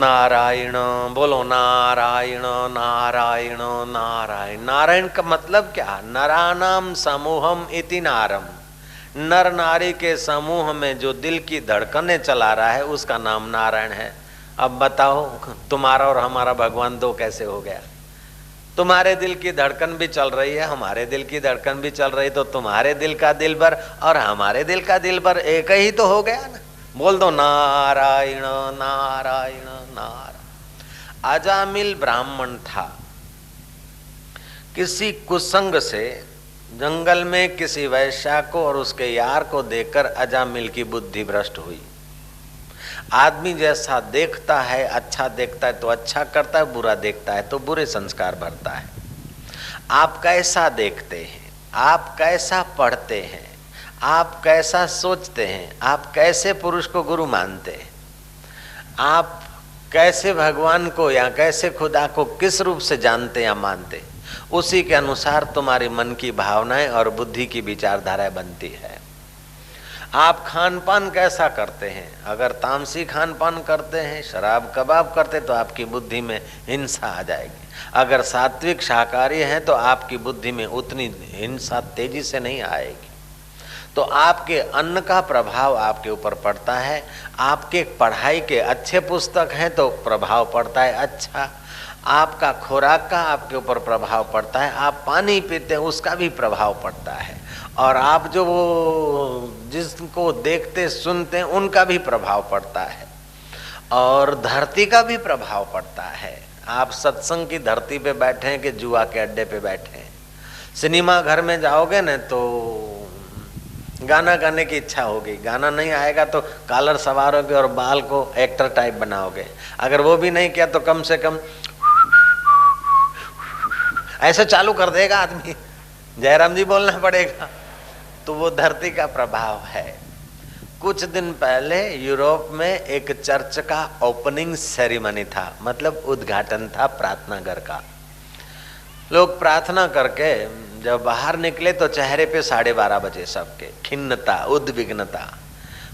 नारायण बोलो, नारायण नारायण नारायण। नारायण का मतलब क्या? नरानाम समूहम इति नारम। नर नारी के समूह में जो दिल की धड़कनें चला रहा है उसका नाम नारायण है। अब बताओ, तुम्हारा और हमारा भगवान दो कैसे हो गया? तुम्हारे दिल की धड़कन भी चल रही है, हमारे दिल की धड़कन भी चल रही, तो तुम्हारे दिल का दिलबर और हमारे दिल का दिलबर एक ही तो हो गया ना। बोल दो नारायण नारायण नारायण। अजामिल ब्राह्मण था। किसी कुसंग से जंगल में किसी वैश्या को और उसके यार को देखकर अजामिल की बुद्धि भ्रष्ट हुई। आदमी जैसा देखता है, अच्छा देखता है तो अच्छा करता है, बुरा देखता है तो बुरे संस्कार भरता है। आप कैसा देखते हैं, आप कैसा पढ़ते हैं, आप कैसा सोचते हैं, आप कैसे पुरुष को गुरु मानते हैं, आप कैसे भगवान को या कैसे खुदा को किस रूप से जानते या मानते, उसी के अनुसार तुम्हारे मन की भावनाएं और बुद्धि की विचारधाराएं बनती है। आप खान पान कैसा करते हैं? अगर तामसी खान पान करते हैं, शराब कबाब करते, तो आपकी बुद्धि में हिंसा आ जाएगी। अगर सात्विक शाकाहारी हैं तो आपकी बुद्धि में उतनी हिंसा तेजी से नहीं आएगी। तो आपके अन्न का प्रभाव आपके ऊपर पड़ता है। आपके पढ़ाई के अच्छे पुस्तक हैं तो प्रभाव पड़ता है अच्छा। आपका खुराक का आपके ऊपर प्रभाव पड़ता है। आप पानी पीते हैं उसका भी प्रभाव पड़ता है। और आप जो वो जिसको देखते सुनते हैं उनका भी प्रभाव पड़ता है। और धरती का भी प्रभाव पड़ता है। आप सत्संग की धरती पे बैठे हैं कि जुआ के अड्डे पे बैठे हैं। सिनेमा घर में जाओगे न तो गाना गाने की इच्छा होगी, गाना नहीं आएगा तो कॉलर सवारोगे और बाल को एक्टर टाइप बनाओगे। अगर वो भी नहीं किया तो कम से कम ऐसे चालू कर देगा आदमी, जयराम जी बोलना पड़ेगा। तो वो धरती का प्रभाव है। कुछ दिन पहले यूरोप में एक चर्च का ओपनिंग सेरेमनी था, मतलब उद्घाटन था प्रार्थना घर का। लोग प्रार्थना करके जब बाहर निकले तो चेहरे पे 12:30 बजे सबके खिन्नता, उद्विग्नता।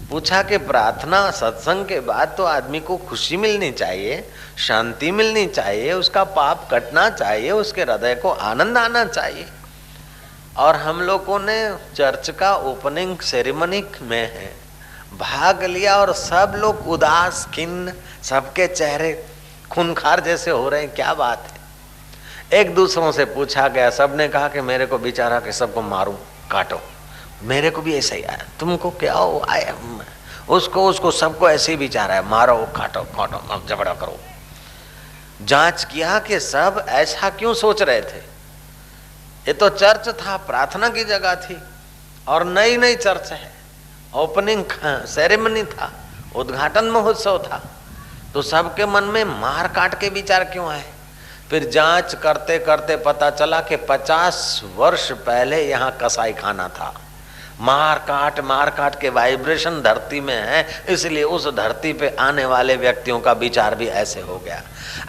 पूछा कि प्रार्थना सत्संग के बाद तो आदमी को खुशी मिलनी चाहिए, शांति मिलनी चाहिए, उसका पाप कटना चाहिए, उसके हृदय को आनंद आना चाहिए। और हम लोगों ने चर्च का ओपनिंग सेरेमनी में भाग लिया और सब लोग उदास, खिन्न, सबके चेहरे खूनखार जैसे हो रहे हैं। क्या बात है? एक दूसरों से पूछा गया, सबने कहा कि मेरे को विचारा कि सबको मारूं, काटो। मेरे को भी ऐसा ही आया। तुमको क्या हो आया? उसको सबको ऐसे ही विचारा है, मारो, काटो काटो, झगड़ा करो। जांच किया कि सब ऐसा क्यों सोच रहे थे। ये तो चर्च था, प्रार्थना की जगह थी और नई नई चर्च है, ओपनिंग सेरेमनी था, उद्घाटन महोत्सव था, तो सबके मन में मार काट के विचार क्यों आए? फिर जांच करते करते पता चला कि 50 वर्ष पहले यहाँ कसाई खाना था। मार काट के वाइब्रेशन धरती में है, इसलिए उस धरती पे आने वाले व्यक्तियों का विचार भी ऐसे हो गया।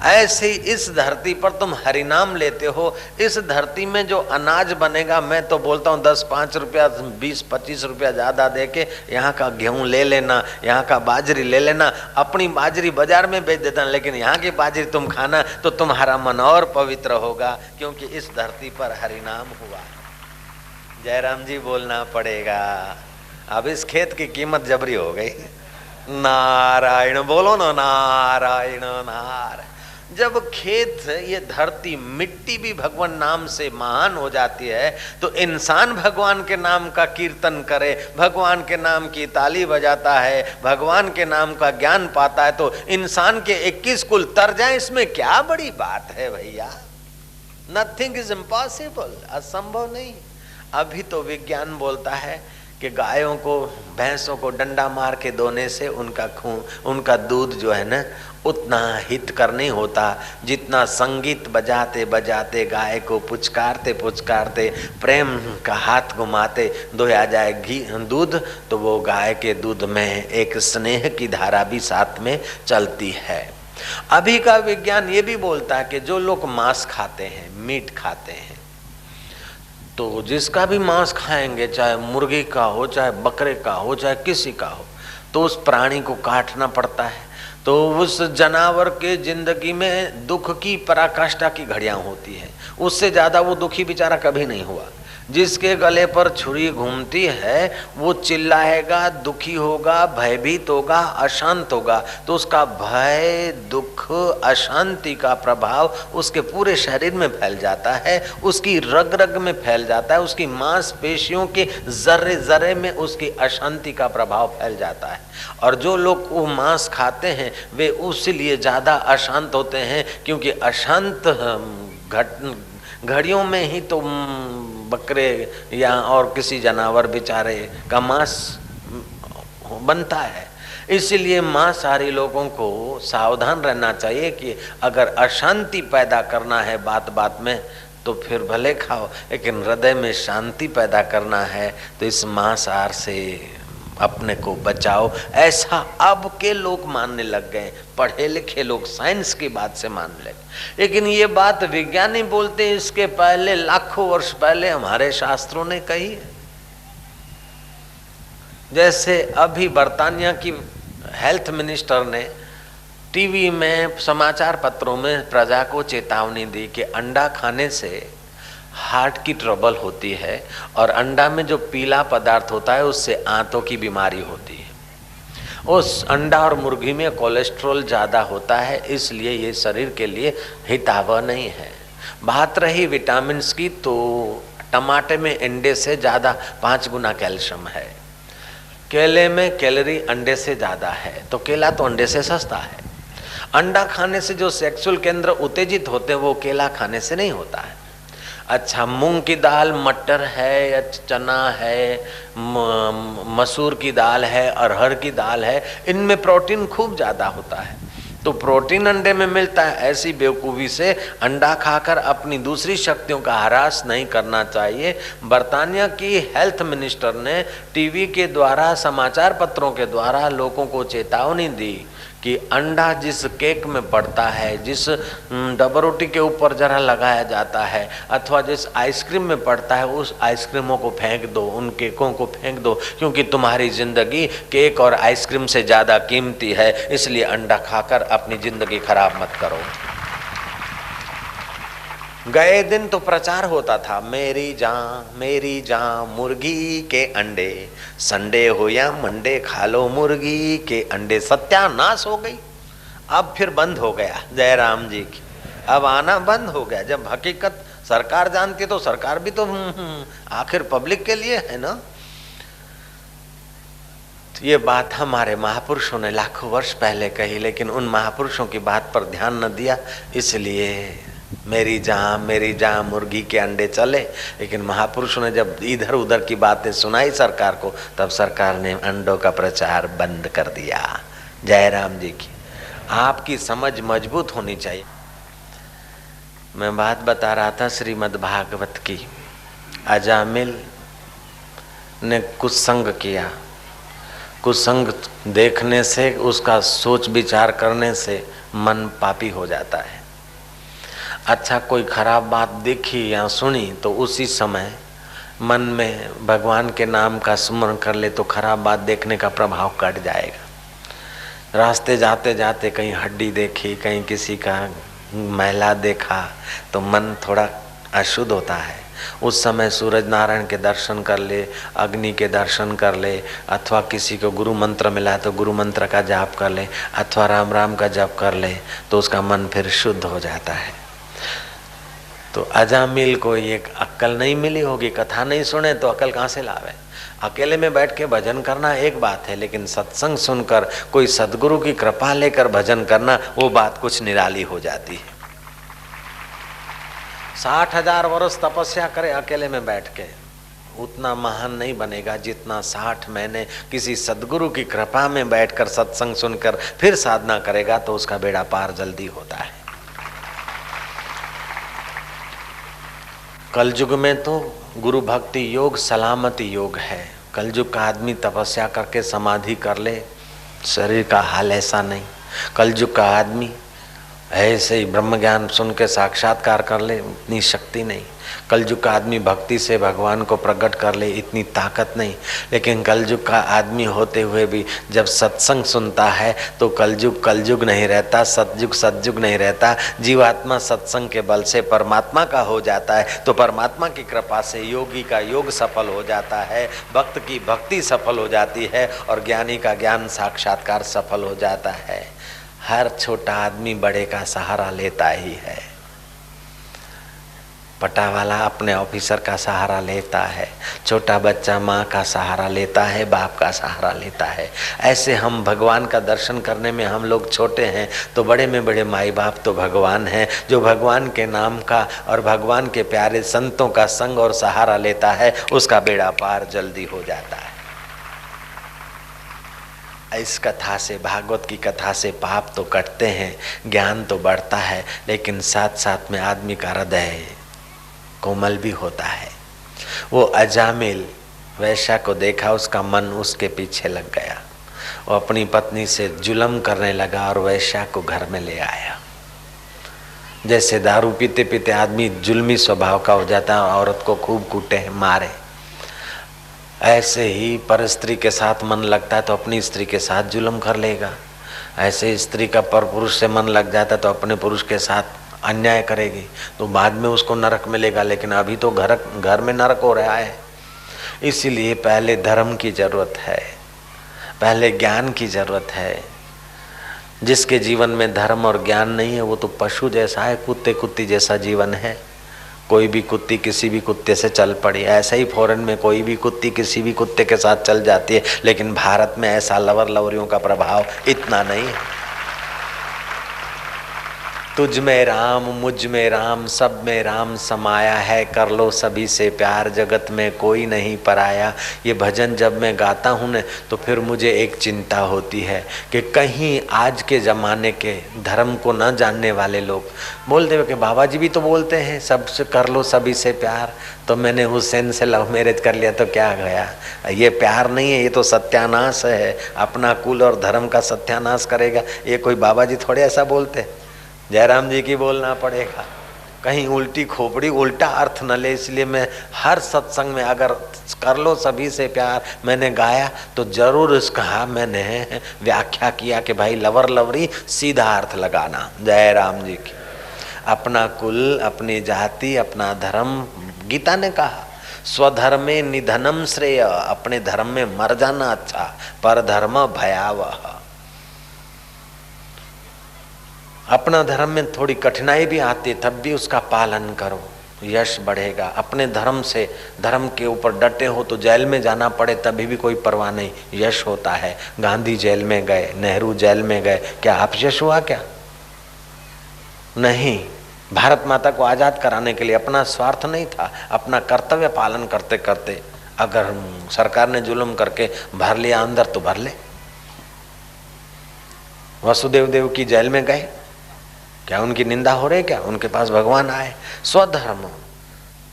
ऐसे ही इस धरती पर तुम हरिनाम लेते हो, इस धरती में जो अनाज बनेगा, मैं तो बोलता हूँ 10-5 रुपया 20-25 रुपया ज़्यादा दे के यहाँ का गेहूँ ले लेना, यहाँ का बाजरी ले लेना, अपनी बाजरी बाजार में बेच देता, लेकिन यहाँ की बाजरी तुम खाना तो तुम्हारा मन और पवित्र होगा, क्योंकि इस धरती पर हरिनाम हुआ। जयराम जी बोलना पड़ेगा। अब इस खेत की कीमत जबरी हो गई। नारायण बोलो ना, नारायण नारायण। जब खेत, ये धरती, मिट्टी भी भगवान नाम से महान हो जाती है, तो इंसान भगवान के नाम का कीर्तन करे, भगवान के नाम की ताली बजाता है, भगवान के नाम का ज्ञान पाता है, तो इंसान के 21 कुल तर जाए, इसमें क्या बड़ी बात है भैया? नथिंग इज इम्पॉसिबल, असंभव नहीं। अभी तो विज्ञान बोलता है कि गायों को, भैंसों को डंडा मार के धोने से उनका खून, उनका दूध जो है ना, उतना हितकर नहीं होता जितना संगीत बजाते बजाते, गाय को पुचकारते पुचकारते, प्रेम का हाथ घुमाते धोया जाए घी दूध, तो वो गाय के दूध में एक स्नेह की धारा भी साथ में चलती है। अभी का विज्ञान ये भी बोलता है कि जो लोग मांस खाते हैं, मीट खाते हैं, तो जिसका भी मांस खाएंगे, चाहे मुर्गी का हो, चाहे बकरे का हो, चाहे किसी का हो, तो उस प्राणी को काटना पड़ता है। तो उस जानवर के जिंदगी में दुख की पराकाष्ठा की घड़ियां होती है, उससे ज्यादा वो दुखी बेचारा कभी नहीं हुआ। जिसके गले पर छुरी घूमती है वो चिल्लाएगा, दुखी होगा, भयभीत होगा, अशांत होगा, तो उसका भय, दुख, अशांति का प्रभाव उसके पूरे शरीर में फैल जाता है, उसकी रग रग में फैल जाता है, उसकी मांसपेशियों के जर्रे जर्रे में उसकी अशांति का प्रभाव फैल जाता है। और जो लोग वो मांस खाते हैं वे उसलिए ज्यादा अशांत होते हैं, क्योंकि अशांत घड़ियों में ही तो बकरे या और किसी जानवर बेचारे का मांस बनता है। इसलिए मांसाहारी लोगों को सावधान रहना चाहिए कि अगर अशांति पैदा करना है बात बात में तो फिर भले खाओ, लेकिन हृदय में शांति पैदा करना है तो इस मांसाहार से अपने को बचाओ। ऐसा अब के लोग मानने लग गए, पढ़े लिखे लोग साइंस की बात से मानने लगे, लेकिन ये बात विज्ञानी बोलते हैं इसके पहले लाखों वर्ष पहले हमारे शास्त्रों ने कही है। जैसे अभी बर्तानिया की हेल्थ मिनिस्टर ने टीवी में, समाचार पत्रों में प्रजा को चेतावनी दी कि अंडा खाने से हार्ट की ट्रबल होती है और अंडा में जो पीला पदार्थ होता है उससे आंतों की बीमारी होती है। उस अंडा और मुर्गी में कोलेस्ट्रॉल ज़्यादा होता है, इसलिए ये शरीर के लिए हितावह नहीं है। बात रही विटामिन्स की, तो टमाटे में अंडे से ज़्यादा 5 गुना कैल्शियम है, केले में कैलोरी अंडे से ज़्यादा है, तो केला तो अंडे से सस्ता है। अंडा खाने से जो सेक्सुअल केंद्र उत्तेजित होते हैं वो केला खाने से नहीं होता है। अच्छा, मूंग की दाल, मटर है या चना है, मसूर की दाल है, अरहर की दाल है, इनमें प्रोटीन खूब ज़्यादा होता है, तो प्रोटीन अंडे में मिलता है। ऐसी बेवकूफ़ी से अंडा खाकर अपनी दूसरी शक्तियों का ह्रास नहीं करना चाहिए। बर्तानिया की हेल्थ मिनिस्टर ने टीवी के द्वारा, समाचार पत्रों के द्वारा लोगों को चेतावनी दी कि अंडा जिस केक में पड़ता है, जिस डबल रोटी के ऊपर जरा लगाया जाता है, अथवा जिस आइसक्रीम में पड़ता है, उस आइसक्रीमों को फेंक दो, उन केकों को फेंक दो, क्योंकि तुम्हारी जिंदगी केक और आइसक्रीम से ज़्यादा कीमती है। इसलिए अंडा खाकर अपनी जिंदगी खराब मत करो। गए दिन तो प्रचार होता था, मेरी जान मुर्गी के अंडे, संडे हो या मंडे खा लो मुर्गी के अंडे। सत्यानाश हो गई। अब फिर बंद हो गया, जयराम जी की अब आना बंद हो गया। जब हकीकत सरकार जानती तो सरकार भी तो आखिर पब्लिक के लिए है ना। तो ये बात हमारे महापुरुषों ने लाखों वर्ष पहले कही, लेकिन उन महापुरुषों की बात पर ध्यान न दिया, इसलिए मेरी जहाँ मुर्गी के अंडे चले। लेकिन महापुरुषों ने जब इधर उधर की बातें सुनाई सरकार को, तब सरकार ने अंडों का प्रचार बंद कर दिया। जयराम जी की आपकी समझ मजबूत होनी चाहिए। मैं बात बता रहा था श्रीमद् भागवत की। अजामिल ने कुसंग किया, कुसंग देखने से, उसका सोच विचार करने से मन पापी हो जाता है। अच्छा, कोई खराब बात देखी या सुनी तो उसी समय मन में भगवान के नाम का स्मरण कर ले तो खराब बात देखने का प्रभाव कट जाएगा। रास्ते जाते जाते कहीं हड्डी देखी, कहीं किसी का मैला देखा तो मन थोड़ा अशुद्ध होता है। उस समय सूरज नारायण के दर्शन कर ले, अग्नि के दर्शन कर ले, अथवा किसी को गुरु मंत्र मिला है तो गुरु मंत्र का जाप कर ले, अथवा राम राम का जाप कर ले, तो उसका मन फिर शुद्ध हो जाता है। तो अजामिल को ये अक्ल नहीं मिली होगी, कथा नहीं सुने तो अक्ल कहाँ से लावे। अकेले में बैठ के भजन करना एक बात है, लेकिन सत्संग सुनकर कोई सदगुरु की कृपा लेकर भजन करना, वो बात कुछ निराली हो जाती है। 60,000 वर्ष तपस्या करे अकेले में बैठ के, उतना महान नहीं बनेगा जितना 60 महीने किसी सदगुरु की कृपा में बैठकर सत्संग सुनकर फिर साधना करेगा, तो उसका बेड़ा पार जल्दी होता है। कलयुग में तो गुरु भक्ति योग सलामती योग है। कलयुग का आदमी तपस्या करके समाधि कर ले, शरीर का हाल ऐसा नहीं। कलयुग का आदमी ऐसे ही ब्रह्म ज्ञान सुन के साक्षात्कार कर ले, इतनी शक्ति नहीं। कलयुग का आदमी भक्ति से भगवान को प्रकट कर ले, इतनी ताकत नहीं। लेकिन कलयुग का आदमी होते हुए भी जब सत्संग सुनता है तो कलयुग नहीं रहता, सतयुग नहीं रहता। जीवात्मा सत्संग के बल से परमात्मा का हो जाता है, तो परमात्मा की कृपा से योगी का योग सफल हो जाता है, भक्त की भक्ति सफल हो जाती है और ज्ञानी का ज्ञान साक्षात्कार सफल हो जाता है। हर छोटा आदमी बड़े का सहारा लेता ही है। पटा वाला अपने ऑफिसर का सहारा लेता है, छोटा बच्चा माँ का सहारा लेता है, बाप का सहारा लेता है। ऐसे हम भगवान का दर्शन करने में हम लोग छोटे हैं तो बड़े में बड़े माई बाप तो भगवान हैं। जो भगवान के नाम का और भगवान के प्यारे संतों का संग और सहारा लेता है उसका बेड़ा पार जल्दी हो जाता है। इस कथा से, भागवत की कथा से पाप तो कटते हैं, ज्ञान तो बढ़ता है, लेकिन साथ साथ में आदमी का हृदय कोमल भी होता है। वो अजामिल वैश्या को देखा, उसका मन उसके पीछे लग गया। वो अपनी पत्नी से जुल्म करने लगा और वैश्या को घर में ले आया। जैसे दारू पीते पीते आदमी जुल्मी स्वभाव का हो जाता है, औरत को खूब कूटे मारे, ऐसे ही पर स्त्री के साथ मन लगता है तो अपनी स्त्री के साथ जुल्म कर लेगा। ऐसे स्त्री का पर पुरुष से मन लग जाता है तो अपने पुरुष के साथ अन्याय करेगी, तो बाद में उसको नरक मिलेगा। लेकिन अभी तो घर में नरक हो रहा है। इसीलिए पहले धर्म की जरूरत है, पहले ज्ञान की जरूरत है। जिसके जीवन में धर्म और ज्ञान नहीं है वो तो पशु जैसा है, कुत्ते कुत्ती जैसा जीवन है। कोई भी कुत्ती किसी भी कुत्ते से चल पड़ी, ऐसा ही फॉरेन में कोई भी कुत्ती किसी भी कुत्ते के साथ चल जाती है। लेकिन भारत में ऐसा लवर लवरियों का प्रभाव इतना नहीं है। तुझ में राम मुझ में राम सब में राम समाया है, कर लो सभी से प्यार जगत में कोई नहीं पराया। ये भजन जब मैं गाता हूँ न तो फिर मुझे एक चिंता होती है कि कहीं आज के ज़माने के धर्म को न जानने वाले लोग बोलते हो कि बाबा जी भी तो बोलते हैं सबसे कर लो सभी से प्यार, तो मैंने हुसैन से लव मैरिज कर लिया तो क्या गया। ये प्यार नहीं है, ये तो सत्यानाश है। अपना कुल और धर्म का सत्यानाश करेगा, ये कोई बाबा जी थोड़े ऐसा बोलते। जयराम जी की बोलना पड़ेगा, कहीं उल्टी खोपड़ी उल्टा अर्थ न ले। इसलिए मैं हर सत्संग में अगर कर लो सभी से प्यार मैंने गाया तो जरूर इसका मैंने व्याख्या किया कि भाई लवर लवरी सीधा अर्थ लगाना। जयराम जी की अपना कुल, अपनी जाति, अपना धर्म, गीता ने कहा स्वधर्मे निधनम श्रेय, अपने धर्म में मर जाना अच्छा, पर धर्म भयावह। अपना धर्म में थोड़ी कठिनाई भी आती तब भी उसका पालन करो, यश बढ़ेगा। अपने धर्म से, धर्म के ऊपर डटे हो तो जेल में जाना पड़े तभी भी कोई परवाह नहीं, यश होता है। गांधी जेल में गए, नेहरू जेल में गए, क्या आप यश हुआ क्या? नहीं। भारत माता को आजाद कराने के लिए अपना स्वार्थ नहीं था, अपना कर्तव्य पालन करते करते अगर सरकार ने जुल्म करके भर लिया अंदर तो भर ले। वसुदेव देव की जेल में गए, क्या उनकी निंदा हो रही? क्या उनके पास भगवान आए? स्वधर्म।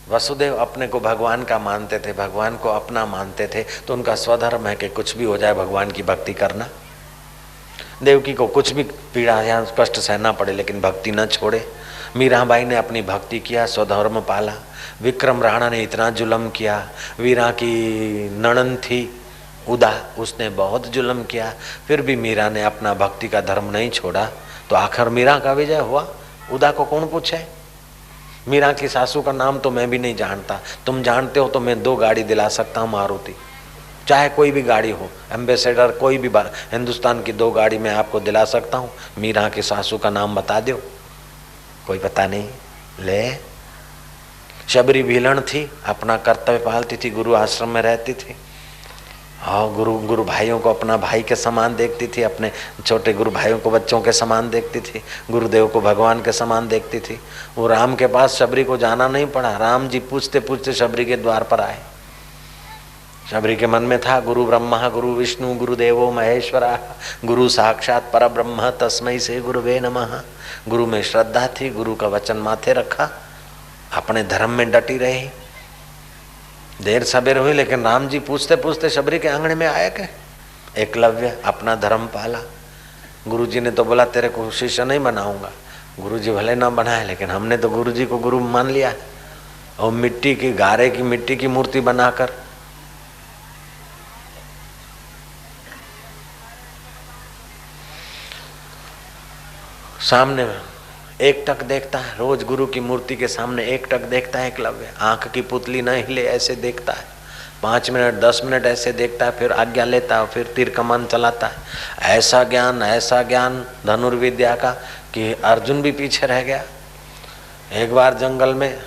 वसुदेव अपने को भगवान का मानते थे, भगवान को अपना मानते थे, तो उनका स्वधर्म है कि कुछ भी हो जाए भगवान की भक्ति करना। देवकी को कुछ भी पीड़ा या कष्ट सहना पड़े लेकिन भक्ति न छोड़े। मीराबाई ने अपनी भक्ति किया, स्वधर्म पाला। विक्रम राणा ने इतना जुल्म किया, वीरा की नणंद थी उदा, उसने बहुत जुल्म किया, फिर भी मीरा ने अपना भक्ति का धर्म नहीं छोड़ा, तो आखिर मीरा का विजय हुआ। उदा को कौन पूछे? मीरा की सासू का नाम तो मैं भी नहीं जानता, तुम जानते हो तो मैं 2 गाड़ी दिला सकता हूँ मारुति, चाहे कोई भी गाड़ी हो, एम्बेसडर कोई भी हिंदुस्तान की 2 गाड़ी मैं आपको दिला सकता हूँ। मीरा की सासू का नाम बता दो, कोई पता नहीं। ले शबरी भीलन थी, अपना कर्तव्य पालती थी, गुरु आश्रम में रहती थी और गुरु भाइयों को अपना भाई के समान देखती थी, अपने छोटे गुरु भाइयों को बच्चों के समान देखती थी, गुरुदेव को भगवान के समान देखती थी। वो राम के पास शबरी को जाना नहीं पड़ा, राम जी पूछते पूछते शबरी के द्वार पर आए। शबरी के मन में था गुरु ब्रह्मा गुरु विष्णु गुरुदेवो महेश्वरा, गुरु साक्षात परब्रह्म तस्मै से गुरुवे नमः। गुरु में श्रद्धा थी, गुरु का वचन माथे रखा, अपने धर्म में डटी रही। देर सबेर हुई लेकिन राम जी पूछते पूछते शबरी के आंगन में आए के एकलव्य अपना धर्म पाला। गुरु जी ने तो बोला तेरे को शिष्य नहीं बनाऊंगा, गुरुजी भले ना बनाए, लेकिन हमने तो गुरुजी को गुरु मान लिया है। और मिट्टी की, गारे की मिट्टी की मूर्ति बनाकर सामने एक टक देखता है, रोज गुरु की मूर्ति के सामने एक टक देखता है एकलव्य। आंख की पुतली न हिले ऐसे देखता है, 5 मिनट 10 मिनट ऐसे देखता है, फिर आज्ञा लेता है, फिर तीर कमान चलाता है। ऐसा ज्ञान धनुर्विद्या का कि अर्जुन भी पीछे रह गया। एक बार जंगल में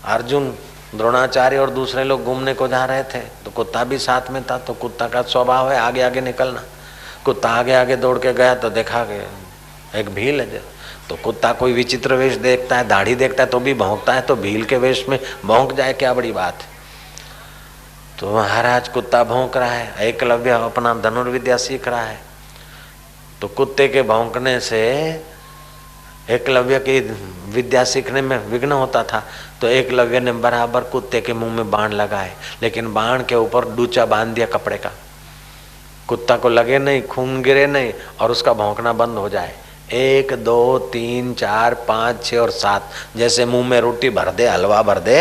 अर्जुन, द्रोणाचार्य और दूसरे लोग घूमने को जा रहे थे, तो कुत्ता भी साथ में था। तो कुत्ता का स्वभाव है आगे आगे निकलना। कुत्ता आगे आगे दौड़ के गया तो देखा कि एक भील है। तो कुत्ता कोई विचित्र वेश देखता है, दाढ़ी देखता है तो भी भौंकता है, तो भील के वेश में भौंक जाए क्या बड़ी बात है। तो महाराज कुत्ता भौंक रहा है, एकलव्य अपना धनुर्विद्या सीख रहा है। तो कुत्ते के भौंकने से एकलव्य की विद्या सीखने में विघ्न होता था। तो एकलव्य ने बराबर कुत्ते के मुंह में बाण लगाए, लेकिन बाण के ऊपर डूचा बांध दिया कपड़े का। कुत्ता को लगे नहीं, खून गिरे नहीं और उसका भौंकना बंद हो जाए। 1 2 3 4 5 6 और 7 जैसे मुंह में रोटी भर दे, हलवा भर दे,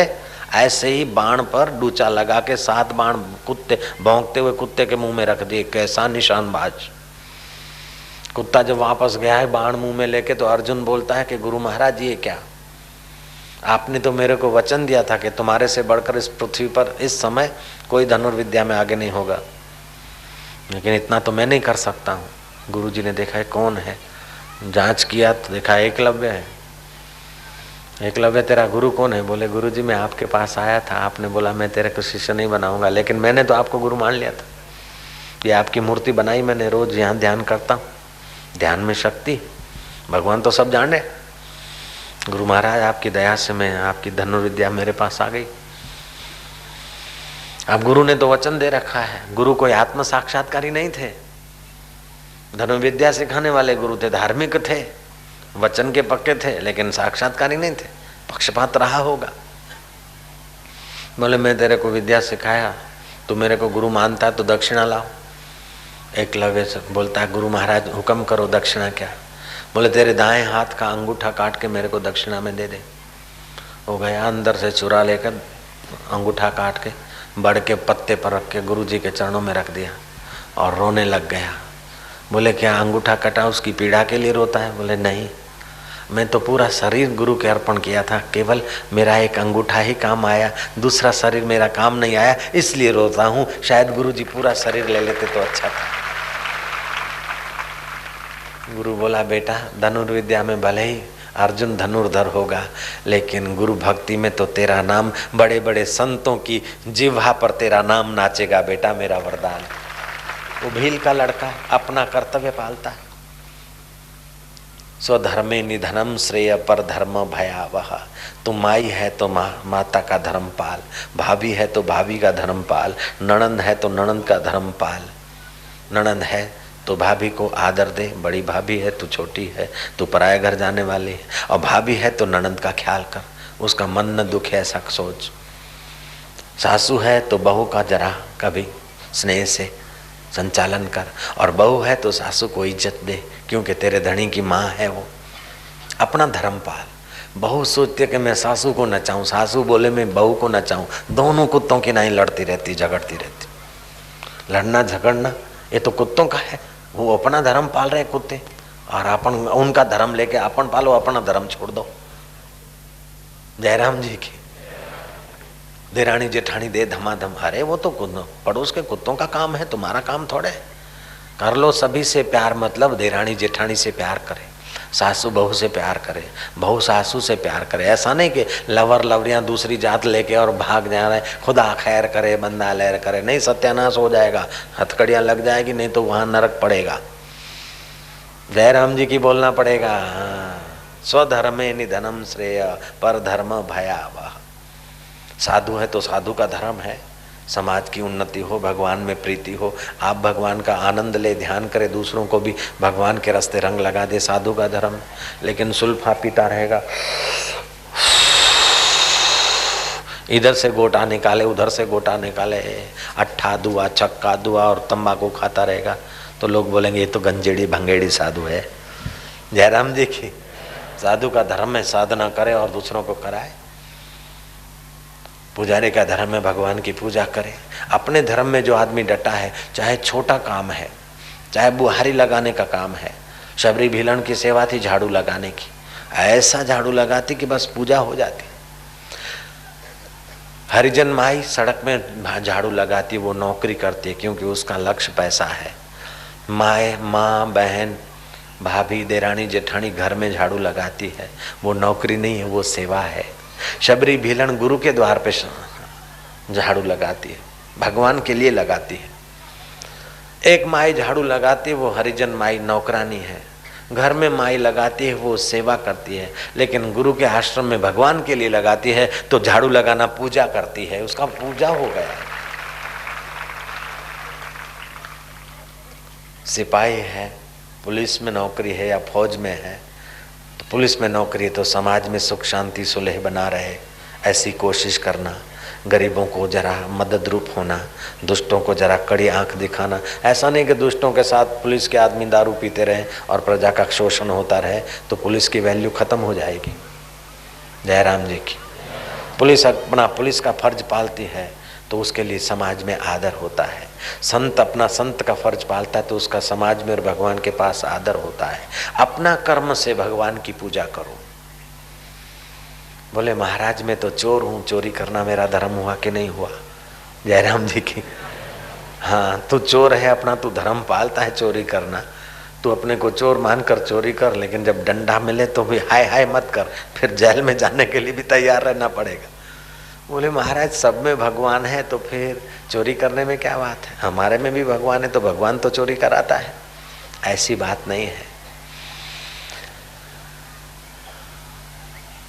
ऐसे ही बाण पर डूचा लगा के 7 बाण कुत्ते भौंकते हुए कुत्ते के मुंह में रख दिए। कैसा निशानबाज। कुत्ता जब वापस गया है बाण मुंह में लेके, तो अर्जुन बोलता है कि गुरु महाराज ये क्या, आपने तो मेरे को वचन दिया था कि तुम्हारे से बढ़कर इस पृथ्वी पर इस समय कोई धनुर्विद्या में आगे नहीं होगा, लेकिन इतना तो मैं नहीं कर सकता हूँ। गुरुजी ने देखा है कौन है, जांच किया तो देखा एकलव्य है। एकलव्य तेरा गुरु कौन है? बोले गुरुजी मैं आपके पास आया था, आपने बोला मैं तेरे को शिष्य नहीं बनाऊंगा, लेकिन मैंने तो आपको गुरु मान लिया था। ये आपकी मूर्ति बनाई मैंने, रोज यहाँ ध्यान करता हूँ। ध्यान में शक्ति, भगवान तो सब जाने। गुरु महाराज आपकी दया से मैं, आपकी धनुर्विद्या मेरे पास आ गई। अब गुरु ने तो वचन दे रखा है। गुरु कोई आत्म साक्षात्कारी नहीं थे, धनुर्विद्या सिखाने वाले गुरु थे, धार्मिक थे, वचन के पक्के थे, लेकिन साक्षात्कारी नहीं थे। पक्षपात रहा होगा। बोले मैं तेरे को विद्या सिखाया, तू मेरे को गुरु मानता है तो दक्षिणा लाओ। एकलव्य से बोलता है गुरु महाराज हुक्म करो, दक्षिणा क्या? बोले तेरे दाएं हाथ का अंगूठा काट के मेरे को दक्षिणा में दे दे। वो गया अंदर से चुरा लेकर अंगूठा काट के बड़ के पत्ते पर रख के गुरु जी के चरणों में रख दिया और रोने लग गया। बोले क्या अंगूठा कटा उसकी पीड़ा के लिए रोता है? बोले नहीं, मैं तो पूरा शरीर गुरु के अर्पण किया था, केवल मेरा एक अंगूठा ही काम आया, दूसरा शरीर मेरा काम नहीं आया, इसलिए रोता हूँ। शायद गुरु जी पूरा शरीर ले लेते तो अच्छा था। गुरु बोला बेटा धनुर्विद्या में भले ही अर्जुन धनुर्धर होगा, लेकिन गुरु भक्ति में तो तेरा नाम बड़े बड़े संतों की जिह्वा पर तेरा नाम नाचेगा बेटा, मेरा वरदान। वो भील का लड़का अपना कर्तव्य पालता है। स्वधर्मे निधनम श्रेय पर धर्म भयावह। तू माई है तो माता का धर्म पाल, भाभी है तो भाभी का धर्म पाल, नणंद है तो नणंद का धर्म पाल। नणंद है तो भाभी को आदर दे, बड़ी भाभी है तो छोटी है, तो पराये घर जाने वाली है, और भाभी है तो नणंद का ख्याल कर, उसका मन न दुखे ऐसा सोच। सासू है तो बहू का जरा कभी स्नेह से संचालन कर, और बहू है तो सासू को इज्जत दे, क्योंकि तेरे धनी की माँ है वो। अपना धर्म पाल। बहू सोचती है कि मैं सासू को नचाऊं, सासू बोले मैं बहू को नचाऊं, दोनों कुत्तों की नाई लड़ती रहती, झगड़ती रहती। लड़ना झगड़ना ये तो कुत्तों का है, वो अपना धर्म पाल रहे कुत्ते, और अपन उनका धर्म लेके अपन पालो, अपना धर्म छोड़ दो। जयराम जी की देरानी जेठानी दे धमाधम। अरे वो तो पड़ोस के कुत्तों का काम है, तुम्हारा काम थोड़े। कर लो सभी से प्यार, मतलब देरानी जेठानी से प्यार करे, सासू बहू से प्यार करे, बहू सासू से प्यार करे। ऐसा नहीं कि लवर लवरियां दूसरी जात लेके और भाग जा रहे, खुदा खैर करे बंदा लहर करे। नहीं, सत्यानाश हो जाएगा, हथकड़ियां लग जाएगी, नहीं तो वहां नरक पड़ेगा। जयराम जी की बोलना पड़ेगा। स्वधर्मे निधनम श्रेय पर धर्म भयावह। साधु है तो साधु का धर्म है, समाज की उन्नति हो, भगवान में प्रीति हो, आप भगवान का आनंद ले, ध्यान करे, दूसरों को भी भगवान के रास्ते रंग लगा दे, साधु का धर्म। लेकिन सुल्फा पीता रहेगा, इधर से गोटा निकाले उधर से गोटा निकाले, अट्ठा दुआ चक्का दुआ और तंबाकू खाता रहेगा, तो लोग बोलेंगे ये तो गंजेड़ी भंगेड़ी साधु है। जयराम जी की साधु का धर्म है साधना करे और दूसरों को कराए, पुजारी का धर्म है भगवान की पूजा करे। अपने धर्म में जो आदमी डटा है, चाहे छोटा काम है, चाहे बुहारी लगाने का काम है, शबरी भीलन की सेवा थी झाड़ू लगाने की, ऐसा झाड़ू लगाती कि बस पूजा हो जाती। हरिजन माई सड़क में झाड़ू लगाती, वो नौकरी करती है क्योंकि उसका लक्ष्य पैसा है। माँ बहन भाभी देरानी जेठानी घर में झाड़ू लगाती है, वो नौकरी नहीं है, वो सेवा है। शबरी भीलन गुरु के द्वार पे झाड़ू लगाती है, भगवान के लिए लगाती है। एक माई झाड़ू लगाती है, वो हरिजन माई नौकरानी है। घर में माई लगाती है, वो सेवा करती है, लेकिन गुरु के आश्रम में भगवान के लिए लगाती है तो झाड़ू लगाना पूजा करती है, उसका पूजा हो गया। सिपाही है, पुलिस में नौकरी है या फौज में है, तो पुलिस में नौकरी है तो समाज में सुख शांति सुलह बना रहे ऐसी कोशिश करना, गरीबों को जरा मदद रूप होना, दुष्टों को जरा कड़ी आंख दिखाना। ऐसा नहीं कि दुष्टों के साथ पुलिस के आदमी दारू पीते रहें और प्रजा का शोषण होता रहे तो पुलिस की वैल्यू खत्म हो जाएगी। जयराम जी की पुलिस अपना पुलिस का फर्ज पालती है तो उसके लिए समाज में आदर होता है। संत अपना संत का फर्ज पालता है तो उसका समाज में और भगवान के पास आदर होता है। अपना कर्म से भगवान की पूजा करो। बोले महाराज मैं तो चोर हूँ, चोरी करना मेरा धर्म हुआ कि नहीं हुआ? जयराम जी की हाँ, तू चोर है, अपना तू धर्म पालता है चोरी करना, तू अपने को चोर मानकर चोरी कर, लेकिन जब डंडा मिले तो भी हाय हाय मत कर, फिर जेल में जाने के लिए भी तैयार रहना पड़ेगा। बोले महाराज सब में भगवान है तो फिर चोरी करने में क्या बात है? हमारे में भी भगवान है तो भगवान तो चोरी कराता है, ऐसी बात नहीं है।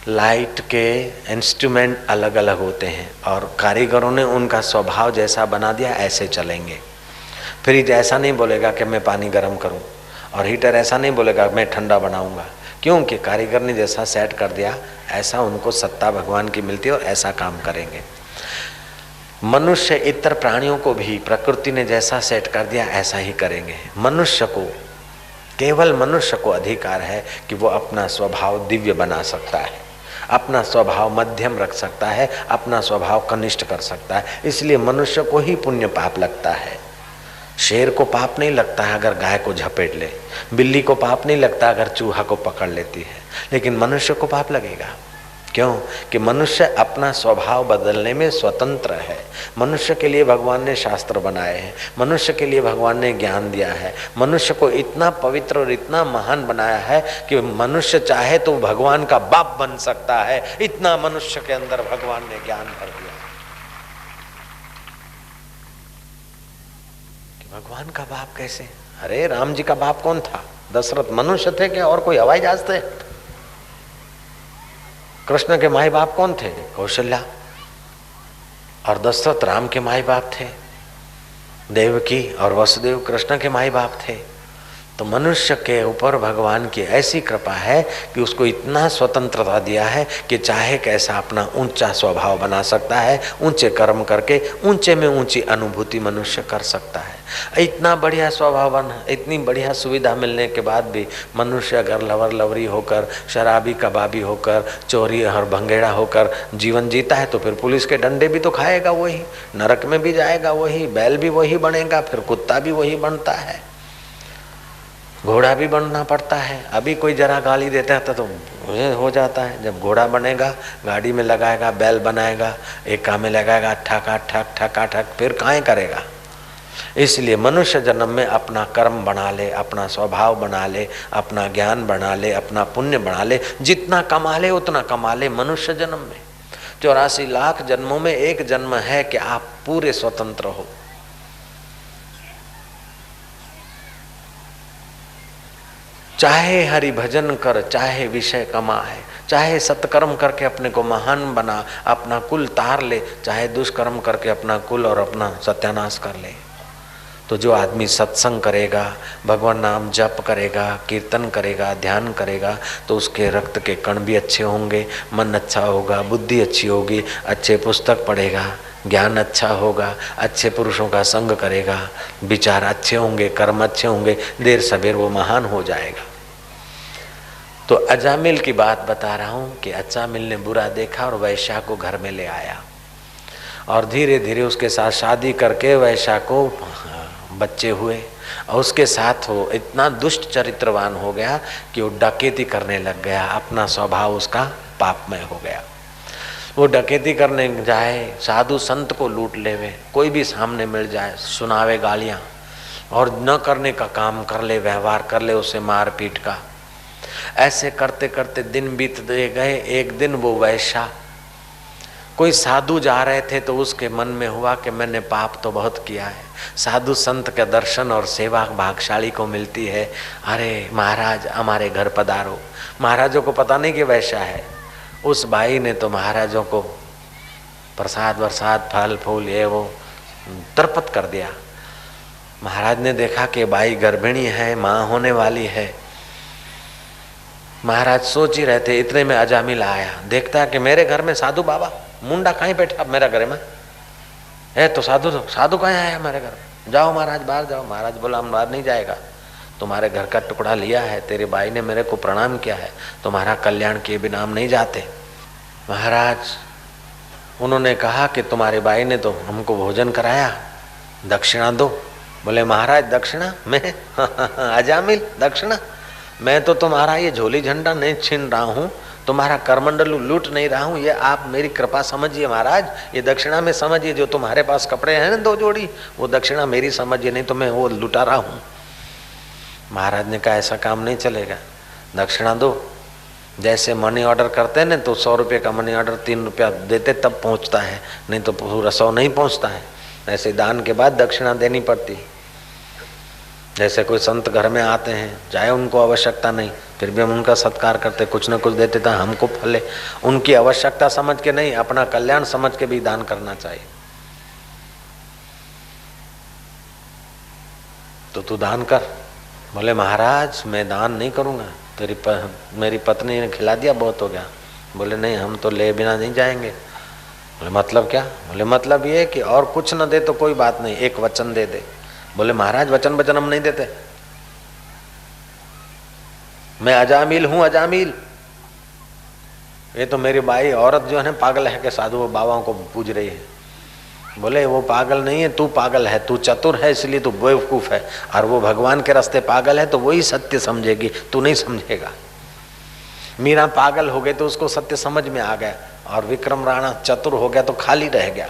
लाइट के इंस्ट्रूमेंट अलग अलग होते हैं और कारीगरों ने उनका स्वभाव जैसा बना दिया ऐसे चलेंगे। फ्रिज ऐसा नहीं बोलेगा कि मैं पानी गर्म करूं, और हीटर ऐसा नहीं बोलेगा मैं ठंडा बनाऊंगा, क्योंकि कारीगर ने जैसा सेट कर दिया ऐसा उनको सत्ता भगवान की मिलती है और ऐसा काम करेंगे। मनुष्य इतर प्राणियों को भी प्रकृति ने जैसा सेट कर दिया ऐसा ही करेंगे। मनुष्य को, केवल मनुष्य को अधिकार है कि वो अपना स्वभाव दिव्य बना सकता है, अपना स्वभाव मध्यम रख सकता है, अपना स्वभाव कनिष्ठ कर सकता है। इसलिए मनुष्य को ही पुण्य पाप लगता है। शेर को पाप नहीं लगता है अगर गाय को झपेट ले, बिल्ली को पाप नहीं लगता अगर चूहा को पकड़ लेती है, लेकिन मनुष्य को पाप लगेगा। क्यों? कि मनुष्य अपना स्वभाव बदलने में स्वतंत्र है। मनुष्य के लिए भगवान ने शास्त्र बनाए हैं, मनुष्य के लिए भगवान ने ज्ञान दिया है, मनुष्य को इतना पवित्र और इतना महान बनाया है कि मनुष्य चाहे तो भगवान का बाप बन सकता है। इतना मनुष्य के अंदर भगवान ने ज्ञान भर दिया। कि भगवान का बाप कैसे? अरे राम जी का बाप कौन था? दशरथ मनुष्य थे क्या और कोई हवाई जहाज थे? कृष्ण के माई बाप कौन थे? कौशल्या। और दशरथ राम के माई बाप थे, देवकी और वसुदेव कृष्ण के माई बाप थे। तो मनुष्य के ऊपर भगवान की ऐसी कृपा है कि उसको इतना स्वतंत्रता दिया है कि चाहे कैसा अपना ऊंचा स्वभाव बना सकता है, ऊंचे कर्म करके ऊंचे में ऊंची अनुभूति मनुष्य कर सकता है। इतना बढ़िया स्वभाव बना, इतनी बढ़िया सुविधा मिलने के बाद भी मनुष्य अगर लवर लवरी होकर, शराबी कबाबी होकर, चोरी और भंगेड़ा होकर जीवन जीता है तो फिर पुलिस के डंडे भी तो खाएगा वही, नरक में भी जाएगा वही, बैल भी वही बनेगा, फिर कुत्ता भी वही बनता है, घोड़ा भी बनना पड़ता है। अभी कोई जरा गाली देता है तो हो जाता है। जब घोड़ा बनेगा, गाड़ी में लगाएगा, बैल बनाएगा, एक काम में लगाएगा, ठका ठक ठका ठक, फिर काहे करेगा। इसलिए मनुष्य जन्म में अपना कर्म बना ले, अपना स्वभाव बना ले, अपना ज्ञान बना ले, अपना पुण्य बना ले, जितना कमा ले उतना कमा ले। मनुष्य जन्म में 84 लाख जन्मों में एक जन्म है कि आप पूरे स्वतंत्र हो। चाहे हरि भजन कर, चाहे विषय कमाए, चाहे सत्कर्म करके अपने को महान बना, अपना कुल तार ले, चाहे दुष्कर्म करके अपना कुल और अपना सत्यानाश कर ले। तो जो आदमी सत्संग करेगा, भगवान नाम जप करेगा, कीर्तन करेगा, ध्यान करेगा, तो उसके रक्त के कण भी अच्छे होंगे, मन अच्छा होगा, बुद्धि अच्छी होगी, अच्छे पुस्तक पढ़ेगा, ज्ञान अच्छा होगा, अच्छे पुरुषों का संग करेगा, विचार अच्छे होंगे, कर्म अच्छे होंगे, देर सबेर वो महान हो जाएगा। तो अजामिल की बात बता रहा हूं कि अजामिल ने बुरा देखा और वैश्या को घर में ले आया और धीरे धीरे उसके साथ शादी करके वैश्या को बच्चे हुए और उसके साथ वो इतना दुष्ट चरित्रवान हो गया कि वो डकैती करने लग गया। अपना स्वभाव उसका पापमय हो गया। वो डकैती करने जाए, साधु संत को लूट लेवे, कोई भी सामने मिल जाए सुनावे गालियां और न करने का काम कर ले, व्यवहार कर ले उसे मार पीट का। ऐसे करते करते दिन बीत गए। एक दिन वो वैश्या, कोई साधु जा रहे थे तो उसके मन में हुआ कि मैंने पाप तो बहुत किया है, साधु संत का दर्शन और सेवा भाग्यशाली को मिलती है, अरे महाराज हमारे घर पधारो। महाराजों को पता नहीं कि वैश्या है। उस भाई ने तो महाराजों को प्रसाद वरसाद फल फूल ये वो तरपत कर दिया। महाराज ने देखा कि भाई गर्भिणी है, माँ होने वाली है। महाराज सोच ही रहे थे, इतने में अजामिल आया। देखता है कि मेरे घर में साधु बाबा मुंडा कहीं बैठा मेरा घर में है, तो साधु कहाँ आया मेरे घर में, जाओ महाराज बाहर जाओ। महाराज बोला हम बाहर नहीं जाएगा, तुम्हारे घर का टुकड़ा लिया है, तेरे भाई ने मेरे को प्रणाम किया है, तुम्हारा कल्याण किए बिना हम नहीं जाते। महाराज उन्होंने कहा कि तुम्हारे भाई ने तो हमको भोजन कराया, दक्षिणा दो। बोले महाराज दक्षिणा? मैं अजामिल दक्षिणा? मैं तो तुम्हारा ये झोली झंडा नहीं छीन रहा हूँ, तुम्हारा करमंडल लूट नहीं रहा हूँ, ये आप मेरी कृपा समझिए महाराज, ये दक्षिणा में समझिए। जो तुम्हारे पास कपड़े हैं ना 2 जोड़ी, वो दक्षिणा मेरी समझिए, नहीं तो मैं वो लुटा रहा हूँ। महाराज ने कहा ऐसा काम नहीं चलेगा, दक्षिणा दो। जैसे मनी ऑर्डर करते हैं ना तो 100 रुपये का मनी ऑर्डर 3 रुपया देते तब पहुँचता है, नहीं तो पूरा 100 नहीं पहुँचता है। ऐसे दान के बाद दक्षिणा देनी पड़ती। जैसे कोई संत घर में आते हैं, चाहे उनको आवश्यकता नहीं, फिर भी हम उनका सत्कार करते, कुछ न कुछ देते था हमको फले। उनकी आवश्यकता समझ के नहीं, अपना कल्याण समझ के भी दान करना चाहिए। तो तू दान कर। बोले महाराज मैं दान नहीं करूँगा, मेरी पत्नी ने खिला दिया, बहुत हो गया। बोले नहीं हम तो ले बिना नहीं जाएंगे। बोले मतलब क्या? बोले मतलब ये कि और कुछ न दे तो कोई बात नहीं, एक वचन दे दे। बोले महाराज वचन हम नहीं देते, मैं अजामिल हूं, अजामिल। ये तो मेरी बाई औरत जो है ना पागल है कि साधु बाबाओं को पूज रही है। बोले वो पागल नहीं है, तू पागल है, तू चतुर है इसलिए तू बेवकूफ है, और वो भगवान के रास्ते पागल है तो वही सत्य समझेगी, तू नहीं समझेगा। मीरा पागल हो गए तो उसको सत्य समझ में आ गया, और विक्रम राणा चतुर हो गया तो खाली रह गया।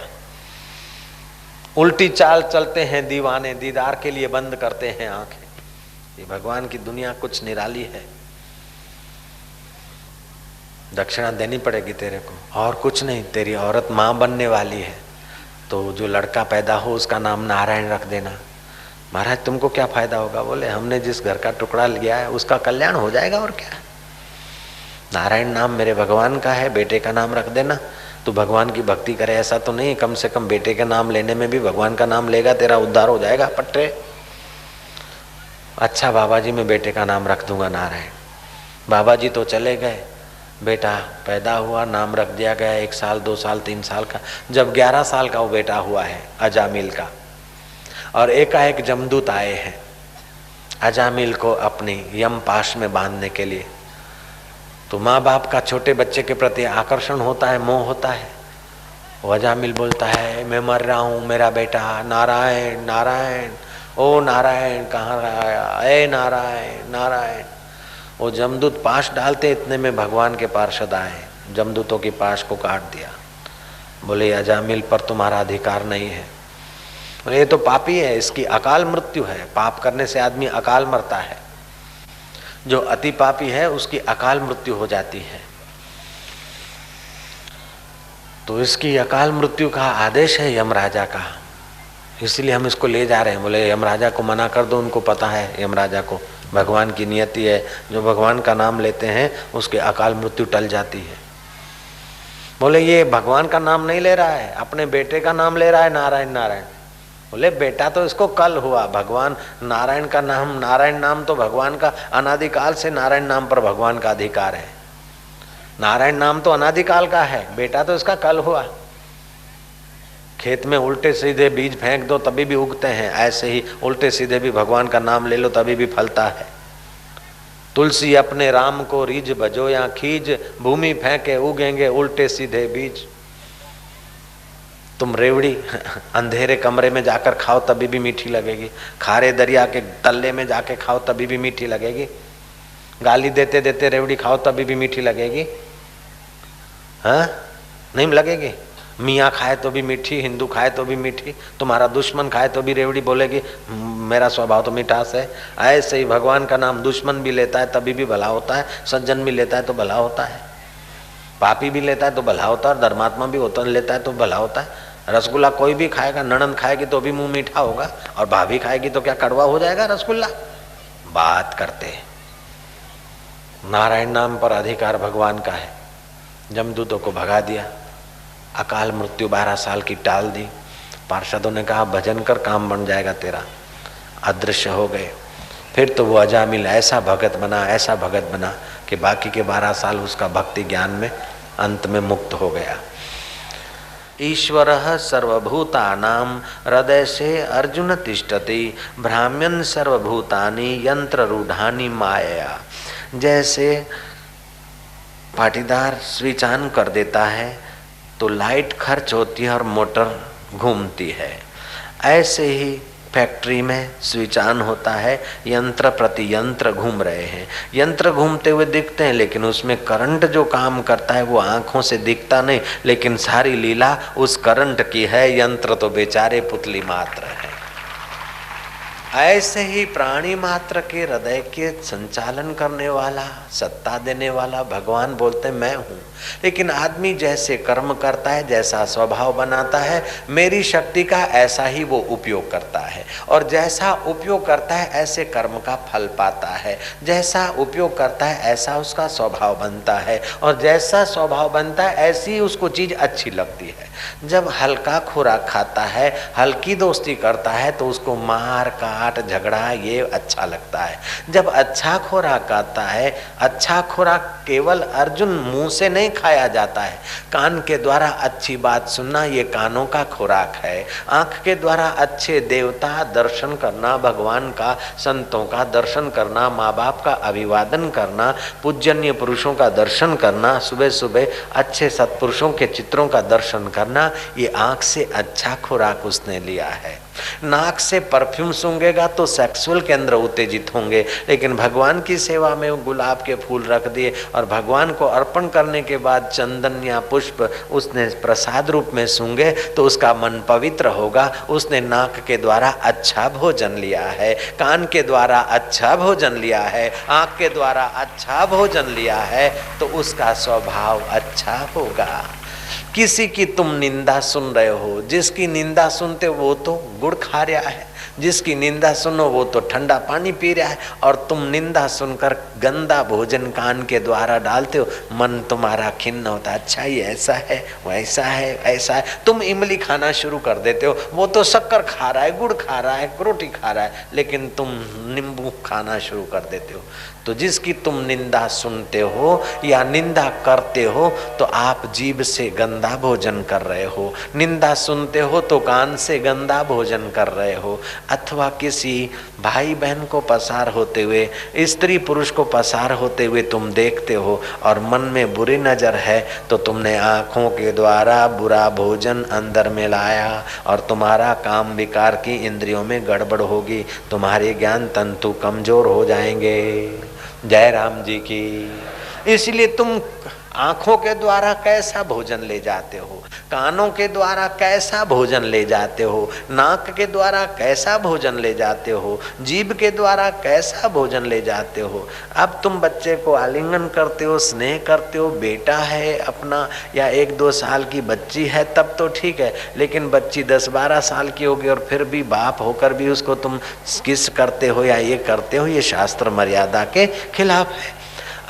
उल्टी चाल चलते हैं दीवाने, दीदार के लिए बंद करते हैं आंखें। ये भगवान की दुनिया कुछ निराली है। दक्षिणा देनी पड़ेगी तेरे को, और कुछ नहीं। तेरी औरत माँ बनने वाली है तो जो लड़का पैदा हो उसका नाम नारायण रख देना। महाराज तुमको क्या फायदा होगा? बोले हमने जिस घर का टुकड़ा लिया है उसका कल्याण हो जाएगा, और क्या। नारायण नाम मेरे भगवान का है, बेटे का नाम रख देना। तू भगवान की भक्ति करे ऐसा तो नहीं, कम से कम बेटे का नाम लेने में भी भगवान का नाम लेगा, तेरा उद्धार हो जाएगा पट्टे। अच्छा बाबा जी मैं बेटे का नाम रख दूंगा नारायण। बाबा जी तो चले गए, बेटा पैदा हुआ, नाम रख दिया गया। 1 साल 2 साल 3 साल का, जब 11 साल का वो बेटा हुआ है अजामिल का, और एकाएक जमदूत आए हैं अजामिल को अपनी यम पाश में बांधने के लिए। तो माँ बाप का छोटे बच्चे के प्रति आकर्षण होता है, मोह होता है। वो अजामिल बोलता है मैं मर रहा हूँ, मेरा बेटा नारायण नारायण, ओ नारायण कहाँ आया, ए नारायण नारायण। वो जमदूत पाश डालते, इतने में भगवान के पार्षद आए, जमदूतों की पाश को काट दिया। बोले अजामिल पर तुम्हारा अधिकार नहीं है। बोले ये तो पापी है, इसकी अकाल मृत्यु है। पाप करने से आदमी अकाल मरता है, जो अति पापी है उसकी अकाल मृत्यु हो जाती है। तो इसकी अकाल मृत्यु का आदेश है यमराजा का, इसलिए हम इसको ले जा रहे हैं। बोले यमराजा को मना कर दो, उनको पता है यमराजा को भगवान की नियति है, जो भगवान का नाम लेते हैं उसके अकाल मृत्यु टल जाती है। बोले ये भगवान का नाम नहीं ले रहा है, अपने बेटे का नाम ले रहा है नारायण नारायण। बोले बेटा तो इसको कल हुआ, भगवान नारायण का नाम, नारायण नाम तो भगवान का अनादिकाल से, नारायण नाम पर भगवान का अधिकार है। नारायण नाम तो अनादिकाल का है, बेटा तो इसका कल हुआ। खेत में उल्टे सीधे बीज फेंक दो तभी भी उगते हैं, ऐसे ही उल्टे सीधे भी भगवान का नाम ले लो तभी भी फलता है। तुलसी अपने राम को रीझ भजो या खीज, भूमि फेंके उगेंगे उल्टे सीधे बीज। तुम रेवड़ी अंधेरे कमरे में जाकर खाओ तभी भी मीठी लगेगी, खारे दरिया के तल्ले में जाके खाओ तभी भी मीठी लगेगी, गाली देते देते रेवड़ी खाओ तभी भी मीठी लगेगी? हाँ, नहीं लगेगी। मियाँ खाए तो भी मीठी, हिंदू खाए तो भी मीठी, तुम्हारा दुश्मन खाए तो भी रेवड़ी बोलेगी मेरा स्वभाव तो मिठास है। ऐसे ही भगवान का नाम दुश्मन भी लेता है तभी भी भला होता है, सज्जन भी लेता है तो भला होता है, पापी भी लेता है तो भला होता है, धर्मात्मा भी होता लेता है तो भला होता है। रसगुल्ला कोई भी खाएगा, ननंद खाएगी तो भी मुंह मीठा होगा, और भाभी खाएगी तो क्या कड़वा हो जाएगा रसगुल्ला? बात करते हैं। नारायण नाम पर अधिकार भगवान का है। जमदूतों को भगा दिया, अकाल मृत्यु 12 साल की टाल दी। पार्षदों ने कहा भजन कर, काम बन जाएगा तेरा। अदृश्य हो गए। फिर तो वो अजामिल ऐसा भगत बना, ऐसा भगत बना कि बाकी के 12 साल उसका भक्ति ज्ञान में अंत में मुक्त हो गया। ईश्वरः सर्वभूतानां हृदय से अर्जुन तिष्ठति, भ्राम्यन् सर्वभूतानि यंत्र रूढ़ानि मायया। जैसे पाटीदार स्विच ऑन कर देता है तो लाइट खर्च होती है और मोटर घूमती है, ऐसे ही फैक्ट्री में स्विच ऑन होता है, यंत्र प्रति यंत्र घूम रहे हैं। यंत्र घूमते हुए दिखते हैं लेकिन उसमें करंट जो काम करता है वो आंखों से दिखता नहीं, लेकिन सारी लीला उस करंट की है, यंत्र तो बेचारे पुतली मात्र है। ऐसे ही प्राणी मात्र के हृदय के संचालन करने वाला, सत्ता देने वाला भगवान बोलते मैं हूँ। लेकिन आदमी जैसे कर्म करता है, जैसा स्वभाव बनाता है, मेरी शक्ति का ऐसा ही वो उपयोग करता है, और जैसा उपयोग करता है ऐसे कर्म का फल पाता है। जैसा उपयोग करता है ऐसा उसका स्वभाव बनता है, और जैसा स्वभाव बनता है ऐसी ही उसको चीज अच्छी लगती है। जब हल्का खुराक खाता है, हल्की दोस्ती करता है तो उसको मार काट झगड़ा ये अच्छा लगता है। जब अच्छा खुराक आता है, अच्छा खुराक केवल अर्जुन मुंह से नहीं खाया जाता है, कान के द्वारा अच्छी बात सुनना ये कानों का खुराक है। आंख के द्वारा अच्छे देवता दर्शन करना, भगवान का, संतों का दर्शन करना, माँ बाप का अभिवादन करना, पूजनीय पुरुषों का दर्शन करना, सुबह सुबह अच्छे सत्पुरुषों के चित्रों का दर्शन करना, ये आंख से अच्छा खुराक उसने लिया है। नाक से परफ्यूम सूंघेगा तो सेक्सुअल केंद्र उत्तेजित होंगे, लेकिन भगवान की सेवा में गुलाब के फूल रख दिए और भगवान को अर्पण करने के बाद चंदन या पुष्प उसने प्रसाद रूप में सूंघे तो उसका मन पवित्र होगा। उसने नाक के द्वारा अच्छा भोजन लिया है, कान के द्वारा अच्छा भोजन लिया है, आँख के द्वारा अच्छा भोजन लिया है, तो उसका स्वभाव अच्छा होगा। किसी की तुम निंदा सुन रहे हो, जिसकी निंदा सुनते हो वो तो गुड़ खा रहा है, जिसकी निंदा सुनो वो तो ठंडा पानी पी रहा है, और तुम निंदा सुनकर गंदा भोजन कान के द्वारा डालते हो, मन तुम्हारा खिन्न होता है। अच्छा ये ऐसा है, वैसा है, ऐसा है। तुम इमली खाना शुरू कर देते हो, वो तो शक्कर खा रहा है, गुड़ खा रहा है, रोटी खा रहा है, लेकिन तुम नींबू खाना शुरू कर देते हो। तो जिसकी तुम निंदा सुनते हो या निंदा करते हो तो आप जीभ से गंदा भोजन कर रहे हो, निंदा सुनते हो तो कान से गंदा भोजन कर रहे हो, अथवा किसी भाई बहन को पसार होते हुए, स्त्री पुरुष को पसार होते हुए तुम देखते हो और मन में बुरी नजर है, तो तुमने आँखों के द्वारा बुरा भोजन अंदर में लाया और तुम्हारा काम विकार की इंद्रियों में गड़बड़ होगी, तुम्हारे ज्ञान तंतु कमजोर हो जाएंगे। जय राम जी की। इसलिए तुम आंखों के द्वारा कैसा भोजन ले जाते हो, कानों के द्वारा कैसा भोजन ले जाते हो, नाक के द्वारा कैसा भोजन ले जाते हो, जीभ के द्वारा कैसा भोजन ले जाते हो। अब तुम बच्चे को आलिंगन करते हो, स्नेह करते हो, बेटा है अपना या 1-2 साल की बच्ची है तब तो ठीक है, लेकिन बच्ची 10-12 साल की होगी और फिर भी बाप होकर भी उसको तुम किस करते हो या ये करते हो, ये शास्त्र मर्यादा के खिलाफ है।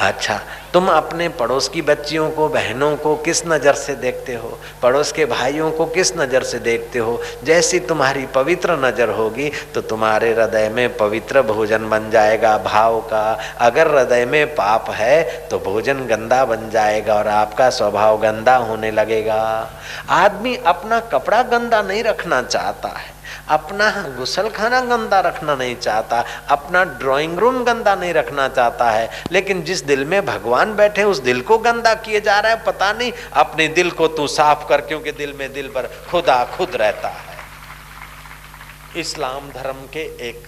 अच्छा, तुम अपने पड़ोस की बच्चियों को, बहनों को किस नज़र से देखते हो, पड़ोस के भाइयों को किस नज़र से देखते हो। जैसी तुम्हारी पवित्र नज़र होगी तो तुम्हारे हृदय में पवित्र भोजन बन जाएगा भाव का। अगर हृदय में पाप है तो भोजन गंदा बन जाएगा और आपका स्वभाव गंदा होने लगेगा। आदमी अपना कपड़ा गंदा नहीं रखना चाहता है, अपना गुसल खाना गंदा रखना नहीं चाहता, अपना ड्राइंग रूम गंदा नहीं रखना चाहता है, लेकिन जिस दिल में भगवान बैठे उस दिल को गंदा किए जा रहा है। पता नहीं, अपने दिल को तू साफ कर, क्योंकि दिल में दिल भर खुदा खुद रहता है। इस्लाम धर्म के एक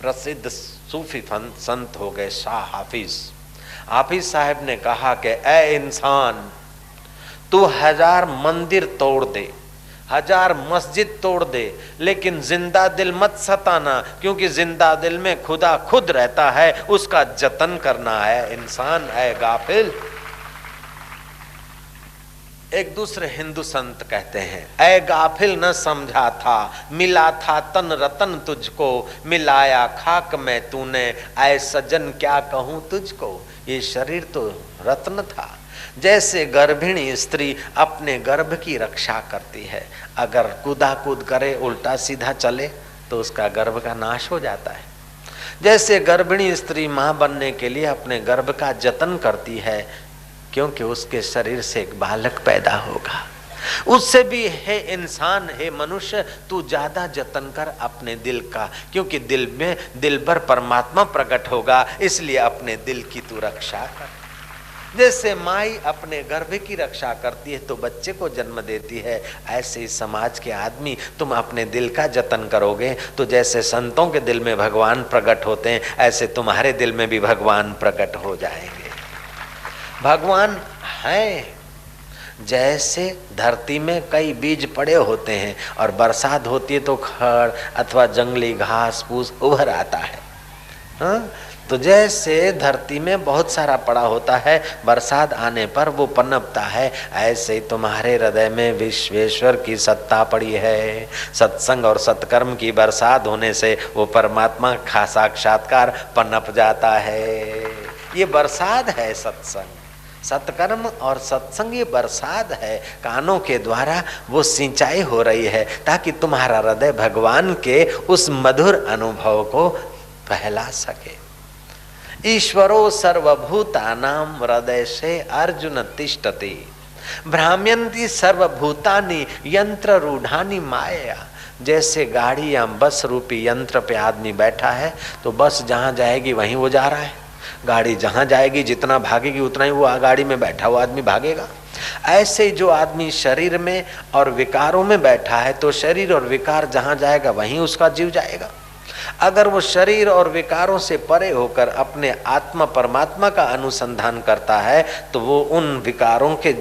प्रसिद्ध सूफी संत हो गए शाह हाफिज। हाफिज साहब ने कहा कि ऐ इंसान, तू 1000 मंदिर तोड़ दे, 1000 मस्जिद तोड़ दे, लेकिन जिंदा दिल मत सताना, क्योंकि जिंदा दिल में खुदा खुद रहता है, उसका जतन करना है। इंसान है गाफिल। एक दूसरे हिंदू संत कहते हैं, ऐ गाफिल न समझा था, मिला था तन रतन तुझको, मिलाया खाक में तूने, ऐ सजन क्या कहूं तुझको। ये शरीर तो रत्न था। जैसे गर्भिणी स्त्री अपने गर्भ की रक्षा करती है, अगर कूदा कूद करे, उल्टा सीधा चले, तो उसका गर्भ का नाश हो जाता है। जैसे गर्भिणी स्त्री मां बनने के लिए अपने गर्भ का जतन करती है, क्योंकि उसके शरीर से एक बालक पैदा होगा। उससे भी हे इंसान, हे मनुष्य, तू ज्यादा जतन कर अपने दिल का, क्योंकि दिल में दिल भर परमात्मा प्रकट होगा, इसलिए अपने दिल की तू रक्षा कर। जैसे माई अपने गर्भ की रक्षा करती है तो बच्चे को जन्म देती है, ऐसे ही समाज के आदमी तुम अपने दिल का जतन करोगे तो जैसे संतों के दिल में भगवान प्रकट होते हैं, ऐसे तुम्हारे दिल में भी भगवान प्रकट हो जाएंगे। भगवान है। जैसे धरती में कई बीज पड़े होते हैं और बरसात होती है तो खड़ अथवा जंगली घास फूस उभर आता है, हाँ? तो जैसे धरती में बहुत सारा पड़ा होता है, बरसात आने पर वो पनपता है, ऐसे ही तुम्हारे हृदय में विश्वेश्वर की सत्ता पड़ी है। सत्संग और सत्कर्म की बरसात होने से वो परमात्मा का साक्षात्कार पनप जाता है। ये बरसात है सत्संग, सत्कर्म और सत्संग, ये बरसात है। कानों के द्वारा वो सिंचाई हो रही है ताकि तुम्हारा हृदय भगवान के उस मधुर अनुभव को फैला सके। ईश्वरो सर्वभूतानां हृदय से अर्जुन तिष्ठति, भ्राम्यन्ति सर्वभूतानि यंत्र रूढ़ानि माया। जैसे गाड़ी या बस रूपी यंत्र पे आदमी बैठा है तो बस जहाँ जाएगी वहीं वो जा रहा है, गाड़ी जहाँ जाएगी जितना भागेगी उतना ही वो गाड़ी में बैठा हुआ आदमी भागेगा। ऐसे जो आदमी शरीर में और विकारों में बैठा है तो शरीर और विकार जहाँ जाएगा वहीं उसका जीव जाएगा। अगर वो शरीर और विकारों से परे होकर अपने आत्मा परमात्मा का अनुसंधान करता है तो वो उन विकारों के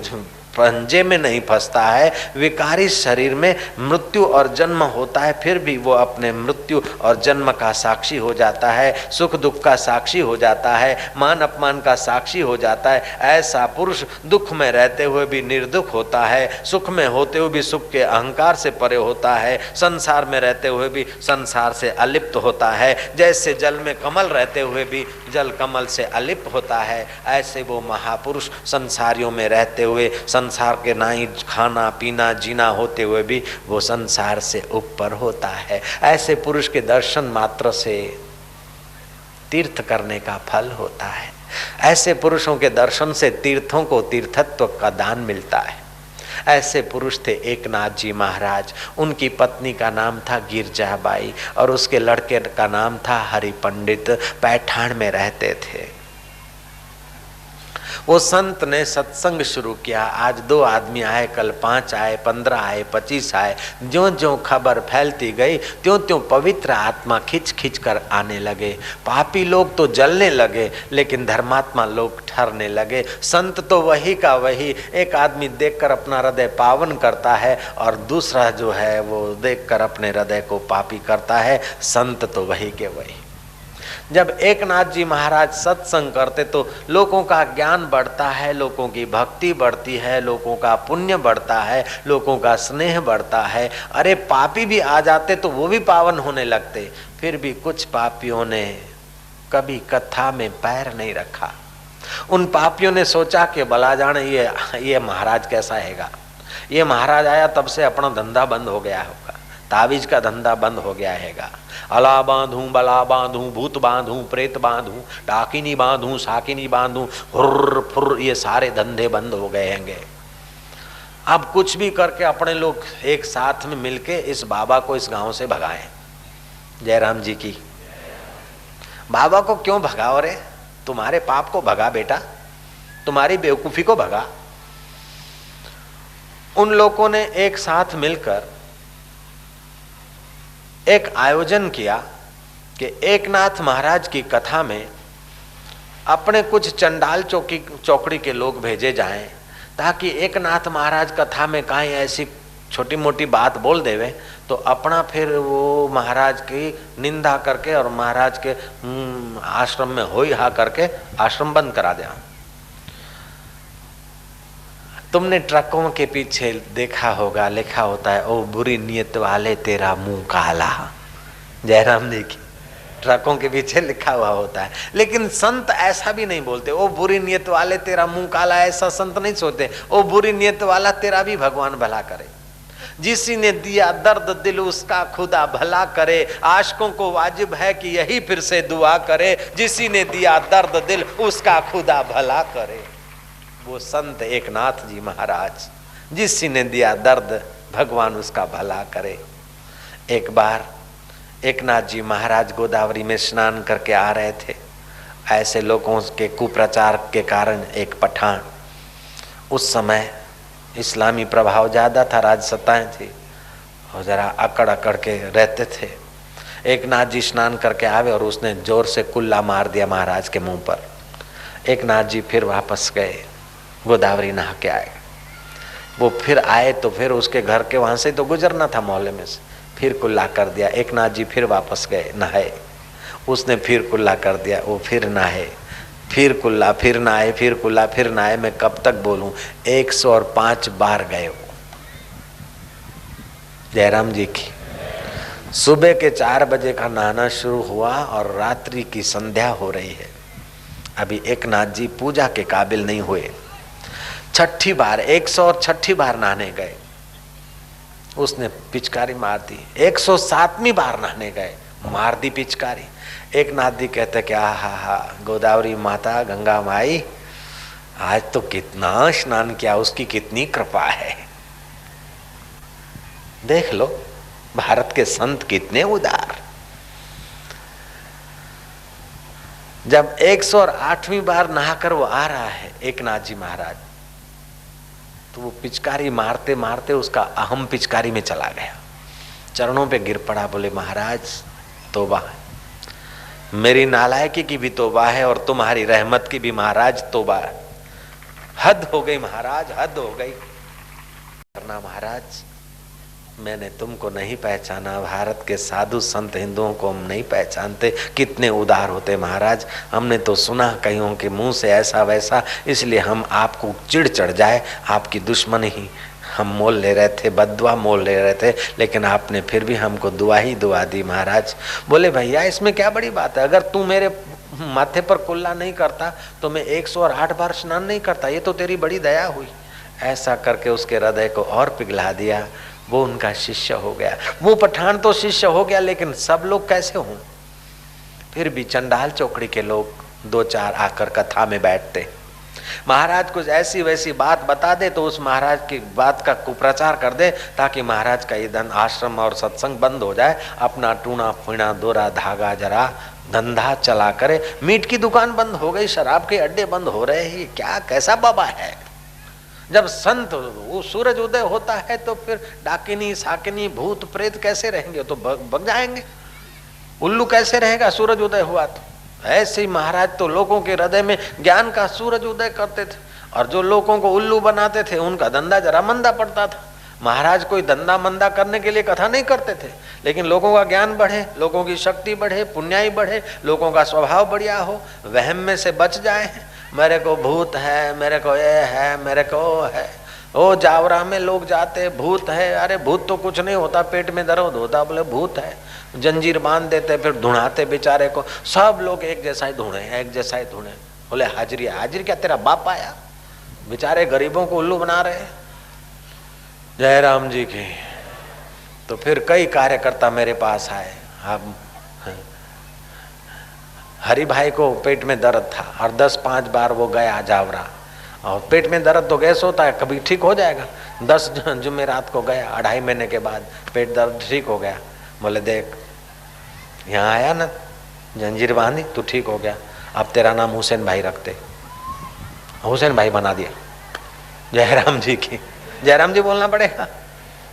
पंजे में नहीं फंसता है। विकारी शरीर में मृत्यु और जन्म होता है, फिर भी वो अपने मृत्यु और जन्म का साक्षी हो जाता है, सुख दुख का साक्षी हो जाता है, मान अपमान का साक्षी हो जाता है। ऐसा पुरुष दुख में रहते हुए भी निर्दुख होता है, सुख में होते हुए भी सुख के अहंकार से परे होता है, संसार में रहते हुए भी संसार से अलिप्त होता है। जैसे जल में कमल रहते हुए भी जल कमल से अलिप्त होता है, ऐसे वो महापुरुष संसारियों में रहते हुए संसार के ना ही खाना पीना जीना होते हुए भी वो संसार से ऊपर होता है। ऐसे पुरुष के दर्शन मात्र से तीर्थ करने का फल होता है। ऐसे पुरुषों के दर्शन से तीर्थों को तीर्थत्व का दान मिलता है। ऐसे पुरुष थे एक नाथ जी महाराज। उनकी पत्नी का नाम था गिरजाबाई और उसके लड़के का नाम था हरि पंडित। पैठान में रहते थे। वो संत ने सत्संग शुरू किया। आज 2 आदमी आए, कल 5 आए, 15 आए, 25 आए। ज्यों ज्यों खबर फैलती गई त्यों त्यों पवित्र आत्मा खिंच खिंच कर आने लगे। पापी लोग तो जलने लगे लेकिन धर्मात्मा लोग ठहरने लगे। संत तो वही का वही, एक आदमी देखकर अपना हृदय पावन करता है और दूसरा जो है वो देखकर अपने हृदय को पापी करता है। संत तो वही के वही। जब एक नाथ जी महाराज सत्संग करते तो लोगों का ज्ञान बढ़ता है, लोगों की भक्ति बढ़ती है, लोगों का पुण्य बढ़ता है, लोगों का स्नेह बढ़ता है। अरे पापी भी आ जाते तो वो भी पावन होने लगते। फिर भी कुछ पापियों ने कभी कथा में पैर नहीं रखा। उन पापियों ने सोचा कि भला जाने ये महाराज कैसा हैगा। ये महाराज आया तब से अपना धंधा बंद हो गया होगा, तावीज का धंधा बंद हो गया हैगा। अला बांधूं, बला बांधूं, भूत बांधूं, प्रेत बांधूं, डाकिनी बांधूं, साकिनी बांधूं, हुर्र फुर्र, ये सारे धंधे बंद हो गए हैंगे। अब कुछ भी करके अपने लोग एक साथ में मिलके इस बाबा को इस गांव से भगाएं। जयराम जी की। बाबा को क्यों भगाओ रे? तुम्हारे पाप को भगा बेटा, तुम्हारी बेवकूफी को भगा। उन लोगों ने एक साथ मिलकर एक आयोजन किया कि एकनाथ महाराज की कथा में अपने कुछ चंडाल चौकड़ी के लोग भेजे जाएं, ताकि एकनाथ महाराज कथा में कहीं ऐसी छोटी मोटी बात बोल देवे तो अपना फिर वो महाराज की निंदा करके और महाराज के आश्रम में होई हा करके आश्रम बंद करा दिया। तुमने ट्रकों के पीछे देखा होगा, लिखा होता है ओ बुरी नियत वाले तेरा मुंह काला। जयराम जी की। ट्रकों के पीछे लिखा हुआ होता है, लेकिन संत ऐसा भी नहीं बोलते ओ बुरी नियत वाले तेरा मुंह काला। ऐसा संत नहीं सोचते। ओ बुरी नियत वाला तेरा भी भगवान भला करे। जिसी ने दिया दर्द दिल उसका खुदा भला करे। आशिकों को वाजिब है कि यही फिर से दुआ करे, जिसी ने दिया दर्द दिल उसका खुदा भला करे। वो संत एकनाथ जी महाराज, जिसी ने दिया दर्द भगवान उसका भला करे। एक बार एकनाथ जी महाराज गोदावरी में स्नान करके आ रहे थे। ऐसे लोगों के कुप्रचार के कारण एक पठान, उस समय इस्लामी प्रभाव ज़्यादा था, राजसत्ताएं थी और ज़रा अकड़ अकड़ के रहते थे। एकनाथ जी स्नान करके आवे और उसने जोर से कुल्ला मार दिया महाराज के मुंह पर। एकनाथ जी फिर वापस गए, गोदावरी नहा के आए। वो फिर आए तो फिर उसके घर के वहाँ से तो गुजरना था मोहल्ले में से, फिर कुल्ला कर दिया। एकनाथ जी फिर वापस गए, नहाए। उसने फिर कुल्ला कर दिया, वो फिर नहाए, फिर कुल्ला, फिर नहाए, फिर कुल्ला, फिर नहाए। मैं कब तक बोलूं? 105 बार गए वो। जयराम जी की। सुबह के 4 बजे का नहाना शुरू हुआ और रात्रि की संध्या हो रही है। अभी एकनाथ जी पूजा के काबिल नहीं हुए। 6ठी बार, 106ठी बार नहाने गए, उसने पिचकारी मार दी। 107वीं बार नहाने गए, मार दी पिचकारी। एकनाथ जी कहते कि हा गोदावरी माता, गंगा माई, आज तो कितना स्नान किया, उसकी कितनी कृपा है। देख लो भारत के संत कितने उदार। जब 108वीं बार नहाकर वो आ रहा है एकनाथ जी महाराज, तो वो पिचकारी मारते मारते उसका अहम पिचकारी में चला गया, चरणों पे गिर पड़ा, बोले महाराज तौबा है, मेरी नालायकी की भी तौबा है और तुम्हारी रहमत की भी महाराज तौबा है। हद हो गई महाराज, हद हो गई। करना महाराज, मैंने तुमको नहीं पहचाना, भारत के साधु संत हिंदुओं को हम नहीं पहचानते, कितने उदार होते महाराज। हमने तो सुना कईयों के मुंह से ऐसा वैसा, इसलिए हम आपको चिढ़ चढ़ जाए, आपकी दुश्मनी ही हम मोल ले रहे थे, बद्दुआ मोल ले रहे थे, लेकिन आपने फिर भी हमको दुआ ही दुआ दी महाराज। बोले भैया इसमें क्या बड़ी बात है, अगर तू मेरे माथे पर कुल्ला नहीं करता तो मैं 108 बार स्नान नहीं करता, ये तो तेरी बड़ी दया हुई। ऐसा करके उसके हृदय को और पिघला दिया, वो उनका शिष्य हो गया। वो पठान तो शिष्य हो गया, लेकिन सब लोग कैसे हों? फिर भी चंडाल चौकड़ी के लोग 2-4 आकर कथा में बैठते, महाराज कुछ ऐसी वैसी बात बता दे तो उस महाराज की बात का कुप्रचार कर दे, ताकि महाराज का ये धन आश्रम और सत्संग बंद हो जाए, अपना टूना फुना दोरा धागा जरा धंधा चला करे। मीट की दुकान बंद हो गई, शराब के अड्डे बंद हो रहे हैं, क्या कैसा बाबा है? जब संत वो सूरज उदय होता है तो फिर डाकिनी साकिनी भूत प्रेत कैसे रहेंगे? तो भग जाएंगे। उल्लू कैसे रहेगा सूरज उदय हुआ तो? ऐसे ही महाराज तो लोगों के हृदय में ज्ञान का सूरज उदय करते थे, और जो लोगों को उल्लू बनाते थे उनका धंधा जरा मंदा पड़ता था। महाराज कोई धंधा मंदा करने के लिए कथा नहीं करते थे, लेकिन लोगों का ज्ञान बढ़े, लोगों की शक्ति बढ़े, पुण्याई बढ़े, लोगों का स्वभाव बढ़िया हो, वहम में से बच जाए। मेरे को भूत है, मेरे को ये है, मेरे को है। ओ जावरा में लोग जाते भूत है, अरे भूत तो कुछ नहीं होता, पेट में दर्द होता, बोले भूत है, जंजीर बांध देते, फिर ढूंढाते बेचारे को। सब लोग एक जैसा ही ढूंढे, एक जैसा ही ढूंढे। बोले हाजिरी, हाजिर क्या तेरा बाप आया? बेचारे गरीबों को उल्लू बना रहे। जयराम जी की। तो फिर कई कार्यकर्ता मेरे पास आए। अब हरि भाई को पेट में दर्द था और 10-5 बार वो गया जावरा, और पेट में दर्द तो गैस होता है, कभी ठीक हो जाएगा। 10 जुमेरात को गया, 2.5 महीने के बाद पेट दर्द ठीक हो गया। बोले देख यहाँ आया ना, जंजीर बांधी, तू ठीक हो गया, अब तेरा नाम हुसैन भाई रखते। हुसैन भाई बना दिया। जयराम जी की, जयराम जी बोलना पड़ेगा।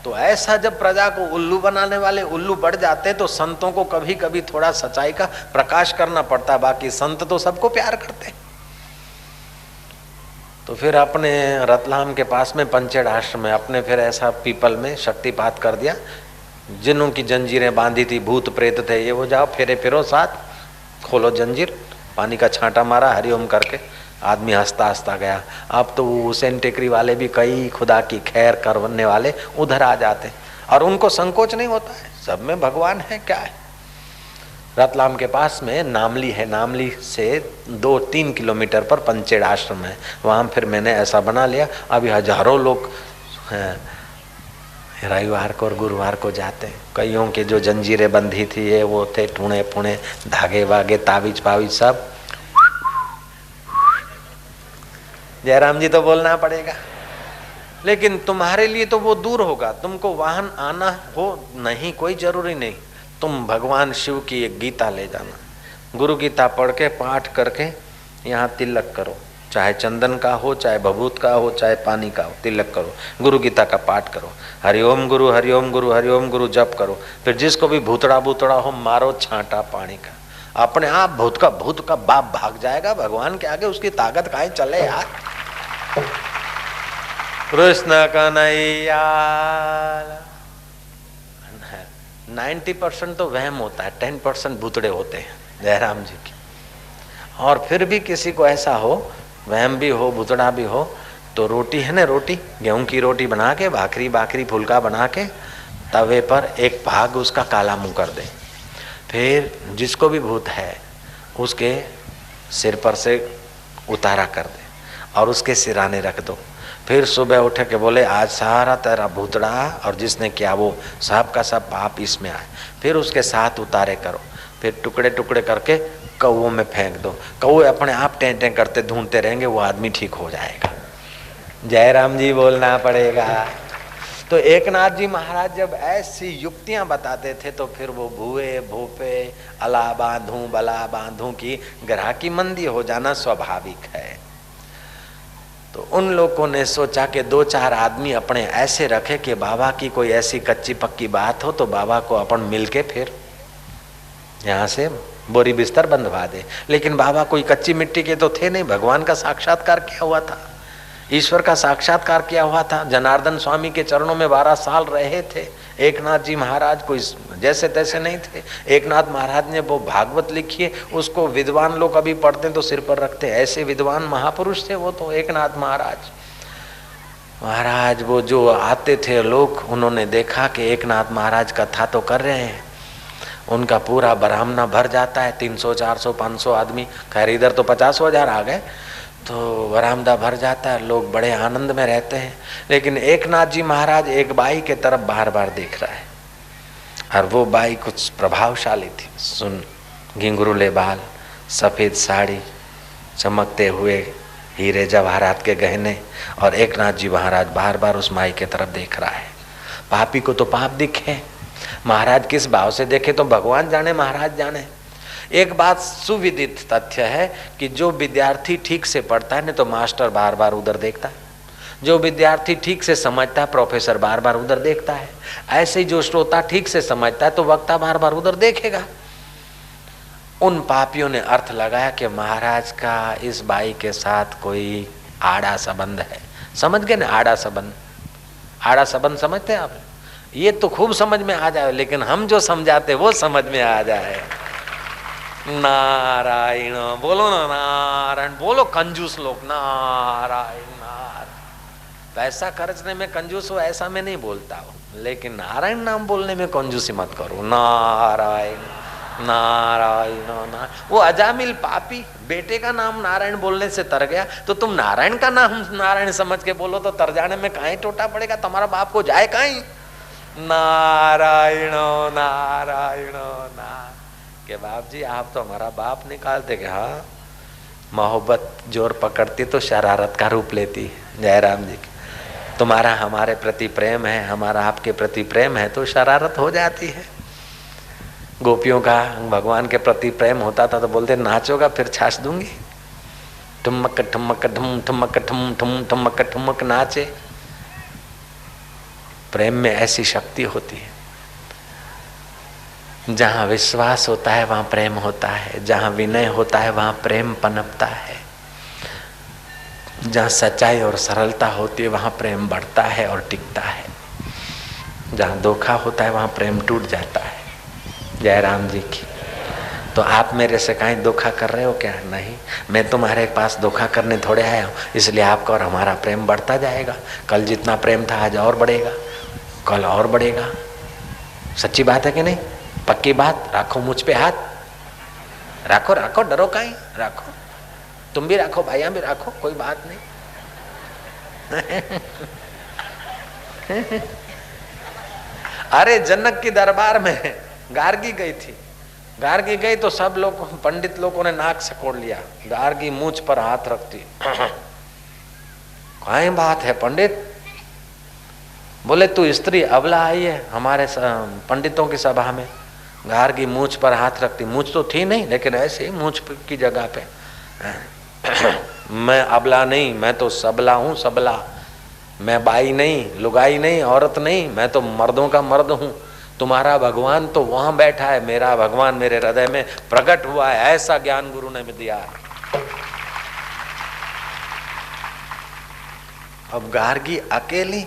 तो ऐसा जब प्रजा को उल्लू बनाने वाले उल्लू बढ़ जाते हैं तो संतों को कभी कभी थोड़ा सच्चाई का प्रकाश करना पड़ता है। बाकी संत तो सबको प्यार करते हैं। तो फिर अपने रतलाम के पास में पंचेड़ आश्रम में अपने फिर ऐसा पीपल में शक्तिपात कर दिया। जिन्हों की जंजीरें बांधी थी, भूत प्रेत थे, ये वो जाओ फेरे फिरो साथ, खोलो जंजीर, पानी का छांटा मारा, हरिओम करके आदमी हंसता हंसता गया। अब तो वो हुसैन टेकरी वाले भी कई खुदा की खैर करने वाले उधर आ जाते और उनको संकोच नहीं होता है, सब में भगवान है। क्या है, रतलाम के पास में नामली है, नामली से 2-3 किलोमीटर पर पंचेड़ आश्रम है। वहाँ फिर मैंने ऐसा बना लिया, अभी हजारों लोग रविवार को और गुरुवार को जाते हैं। कईयों के जो जंजीरें बंधी थी ये वो थे, टूणे पुणे धागे वागे ताबीज पावीज सब। जयराम जी तो बोलना पड़ेगा, लेकिन तुम्हारे लिए तो वो दूर होगा, तुमको वाहन आना हो नहीं, कोई जरूरी नहीं। तुम भगवान शिव की एक गीता ले जाना, गुरु गीता पढ़ के पाठ करके यहाँ तिलक करो, चाहे चंदन का हो, चाहे भभूत का हो, चाहे पानी का हो, तिलक करो, गुरु गीता का पाठ करो, हरिओम गुरु हरिओम गुरु हरिओम गुरु जप करो। फिर जिसको भी भूतड़ा भूतड़ा हो मारो छांटा पानी का, अपने आप भूत का बाप भाग जाएगा। भगवान के आगे उसकी ताकत काहे चले यार। कृष्ण कन्हैया। 90% तो वहम होता है, 10% भूतड़े होते हैं जयराम जी की। और फिर भी किसी को ऐसा हो, वहम भी हो, भूतड़ा भी हो, तो रोटी है ना, रोटी गेहूं की रोटी बना के, भाखरी फुलका बना के तवे पर एक भाग उसका काला मुंह कर दे। फिर जिसको भी भूत है उसके सिर पर से उतारा कर दे और उसके सिराने रख दो। फिर सुबह उठ के बोले आज सारा तेरा भूतड़ा और जिसने किया वो सब का सब पाप इसमें आए। फिर उसके साथ उतारे करो, फिर टुकड़े टुकड़े करके कौओं में फेंक दो। कौए अपने आप टें टें करते ढूंढते रहेंगे, वो आदमी ठीक हो जाएगा। जयराम जी बोलना पड़ेगा। तो एकनाथ जी महाराज जब ऐसी युक्तियां बताते थे तो फिर वो भूए भूपे अला बांधू बला बांधू की ग्राहकी मंदी हो जाना स्वाभाविक है। तो उन लोगों ने सोचा कि 2-4 आदमी अपने ऐसे रखे कि बाबा की कोई ऐसी कच्ची पक्की बात हो तो बाबा को अपन मिलके फिर यहाँ से बोरी बिस्तर बंधवा दे। लेकिन बाबा कोई कच्ची मिट्टी के तो थे नहीं, भगवान का साक्षात्कार किया हुआ था, ईश्वर का साक्षात्कार किया हुआ था। जनार्दन स्वामी के चरणों में 12 साल रहे थे। एकनाथ जी महाराज कोई जैसे तैसे नहीं थे। एकनाथ महाराज ने वो भागवत लिखी है, उसको विद्वान लोग अभी पढ़ते तो सिर पर रखते, ऐसे विद्वान महापुरुष थे वो तो एकनाथ महाराज। वो जो आते थे लोग, उन्होंने देखा कि एकनाथ महाराज कथा तो कर रहे हैं, उनका पूरा बरामना भर जाता है, 300 400 500 आदमी। खैर इधर तो 50,000 आ गए, तो बरामदा भर जाता है, लोग बड़े आनंद में रहते हैं। लेकिन एकनाथ जी महाराज एक बाई के तरफ बार बार देख रहा है और वो बाई कुछ प्रभावशाली थी। सुन, घिंगरूले बाल, सफ़ेद साड़ी, चमकते हुए हीरे जवाहरात के गहने, और एकनाथ जी महाराज बार बार उस माई के तरफ देख रहा है। पापी को तो पाप दिखे, महाराज किस भाव से देखे तो भगवान जाने, महाराज जाने। एक बात सुविदित तथ्य है कि जो विद्यार्थी ठीक से पढ़ता है ना तो मास्टर बार बार उधर देखता है, जो विद्यार्थी ठीक से समझता है प्रोफेसर बार बार उधर देखता है, ऐसे ही जो श्रोता ठीक से समझता है तो वक्ता बार बार उधर देखेगा। उन पापियों ने अर्थ लगाया कि महाराज का इस बाई के साथ कोई आड़ा संबंध है। समझ गए ना, आड़ा संबंध, आड़ा संबंध समझते हैं आप? ये तो खूब समझ में आ जाए, लेकिन हम जो समझाते वो समझ में आ जाए। नारायण बोलो ना, नारायण बोलो। कंजूस लोग नारायण नारायण, पैसा खर्चने में कंजूस हो ऐसा मैं नहीं बोलता हूँ, लेकिन नारायण नाम बोलने में कंजूसी मत करो। नारायण नारायण नारायण। वो अजामिल पापी बेटे का नाम नारायण बोलने से तर गया, तो तुम नारायण का नाम नारायण समझ के बोलो तो तर जाने में काहे टोटा पड़ेगा, तुम्हारा बाप को जाए काहे। नारायण नारायण नारायण के बाप जी आप तो हमारा बाप निकालते कि हाँ मोहब्बत जोर पकड़ती तो शरारत का रूप लेती है। जयराम जी की तुम्हारा हमारे प्रति प्रेम है, हमारा आपके प्रति प्रेम है तो शरारत हो जाती है। गोपियों का भगवान के प्रति प्रेम होता था तो बोलते नाचोगा फिर छाछ दूंगी। ठुमक ठुमक ठुम ठुमक ठुम ठुम ठुमक ठुमक नाचे। प्रेम में ऐसी शक्ति होती है। जहाँ विश्वास होता है वहाँ प्रेम होता है, जहाँ विनय होता है वहाँ प्रेम पनपता है, जहाँ सच्चाई और सरलता होती है वहाँ प्रेम बढ़ता है और टिकता है, जहाँ धोखा होता है वहाँ प्रेम टूट जाता है। जयराम जी की। तो आप मेरे से कहीं धोखा कर रहे हो क्या? नहीं, मैं तुम्हारे पास धोखा करने थोड़े आया हूँ, इसलिए आपका और हमारा प्रेम बढ़ता जाएगा। कल जितना प्रेम था आज और बढ़ेगा, कल और बढ़ेगा। सच्ची बात है कि नहीं? पक्की बात। राखो मुझ पे हाथ, राखो राखो, डरो काहे, राखो। तुम भी राखो, भाइया भी राखो, कोई बात नहीं। अरे जनक की दरबार में गार्गी गई थी। गार्गी गई तो सब लोग, पंडित लोगों ने नाक सकोड़ लिया। गार्गी मूंछ पर हाथ रखती। काहे बात है पंडित? बोले तू स्त्री अबला आई है हमारे पंडितों की सभा में। गार्गी मूंछ पर हाथ रखती। मूंछ तो थी नहीं, लेकिन ऐसे ही मूंछ की जगह पे मैं अबला नहीं, मैं तो सबला हूँ, सबला। मैं बाई नहीं, लुगाई नहीं, औरत नहीं, मैं तो मर्दों का मर्द हूँ। तुम्हारा भगवान तो वहां बैठा है, मेरा भगवान मेरे हृदय में प्रकट हुआ है। ऐसा ज्ञान गुरु ने दिया। अब गार्गी अकेली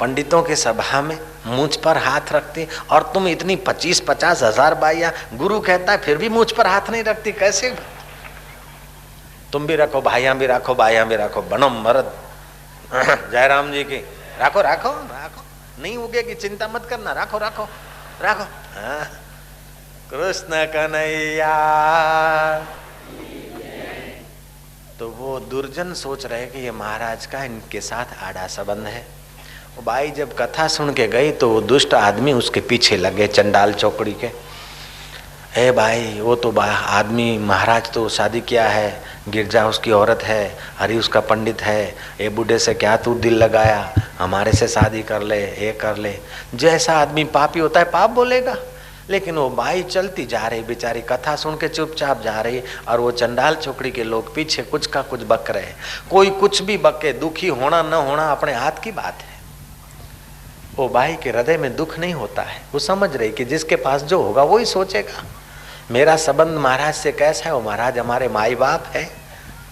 पंडितों के सभा में मूंछ पर हाथ रखती, और तुम इतनी 25-50 हजार बाइया, गुरु कहता है फिर भी मूंछ पर हाथ नहीं रखती, कैसे? तुम भी रखो, भाइयां भी रखो, बाइयां भी रखो, बनो मर्द। जयराम जी की। राखो राखो राखो, नहीं उगेगी, चिंता मत करना, राखो राखो राखो। कृष्ण कन्हैया। तो वो दुर्जन सोच रहे कि ये महाराज का इनके साथ आड़ा संबंध है। वो बाई जब कथा सुन के गई तो वो दुष्ट आदमी उसके पीछे लगे, चंडाल चौकड़ी के। ए भाई, वो तो आदमी, महाराज तो शादी किया है, गिरजा उसकी औरत है, हरि उसका पंडित है, ये बूढ़े से क्या तू दिल लगाया, हमारे से शादी कर ले, ये कर ले। जैसा आदमी पापी होता है पाप बोलेगा। लेकिन वो बाई चलती जा रही, बेचारी कथा सुन के चुपचाप जा रही, और वो चंडाल चौकड़ी के लोग पीछे कुछ का कुछ बक रहे। कोई कुछ भी बके, दुखी होना न होना अपने हाथ की बात है। वो बाई के हृदय में दुख नहीं होता है। वो समझ रही कि जिसके पास जो होगा वो ही सोचेगा। मेरा संबंध महाराज से कैसा है? वो महाराज हमारे माई बाप है,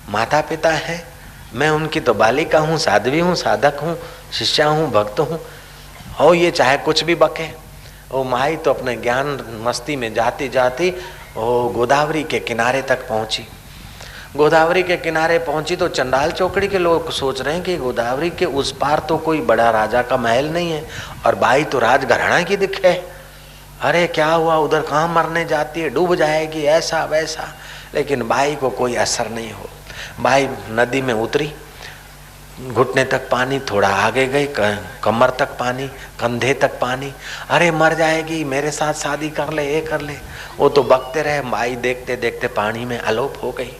माता पिता है। मैं उनकी तो बालिका हूँ, साध्वी हूँ, साधक हूँ, शिष्या हूँ, भक्त हूँ। और ये चाहे कुछ भी बके। वो माई तो अपने ज्ञान मस्ती में जाती जाती वो गोदावरी के किनारे तक पहुँची। गोदावरी के किनारे पहुंची तो चंडाल चौकड़ी के लोग सोच रहे हैं कि गोदावरी के उस पार तो कोई बड़ा राजा का महल नहीं है, और बाई तो राजघराना की दिखे। अरे क्या हुआ, उधर कहाँ मरने जाती है, डूब जाएगी, ऐसा वैसा। लेकिन बाई को कोई असर नहीं हो। बाई नदी में उतरी, घुटने तक पानी, थोड़ा आगे गई, कमर तक पानी, कंधे तक पानी। अरे मर जाएगी, मेरे साथ शादी कर ले, ये कर ले। वो तो बकते रहे। बाई देखते देखते पानी में अलोप हो गई।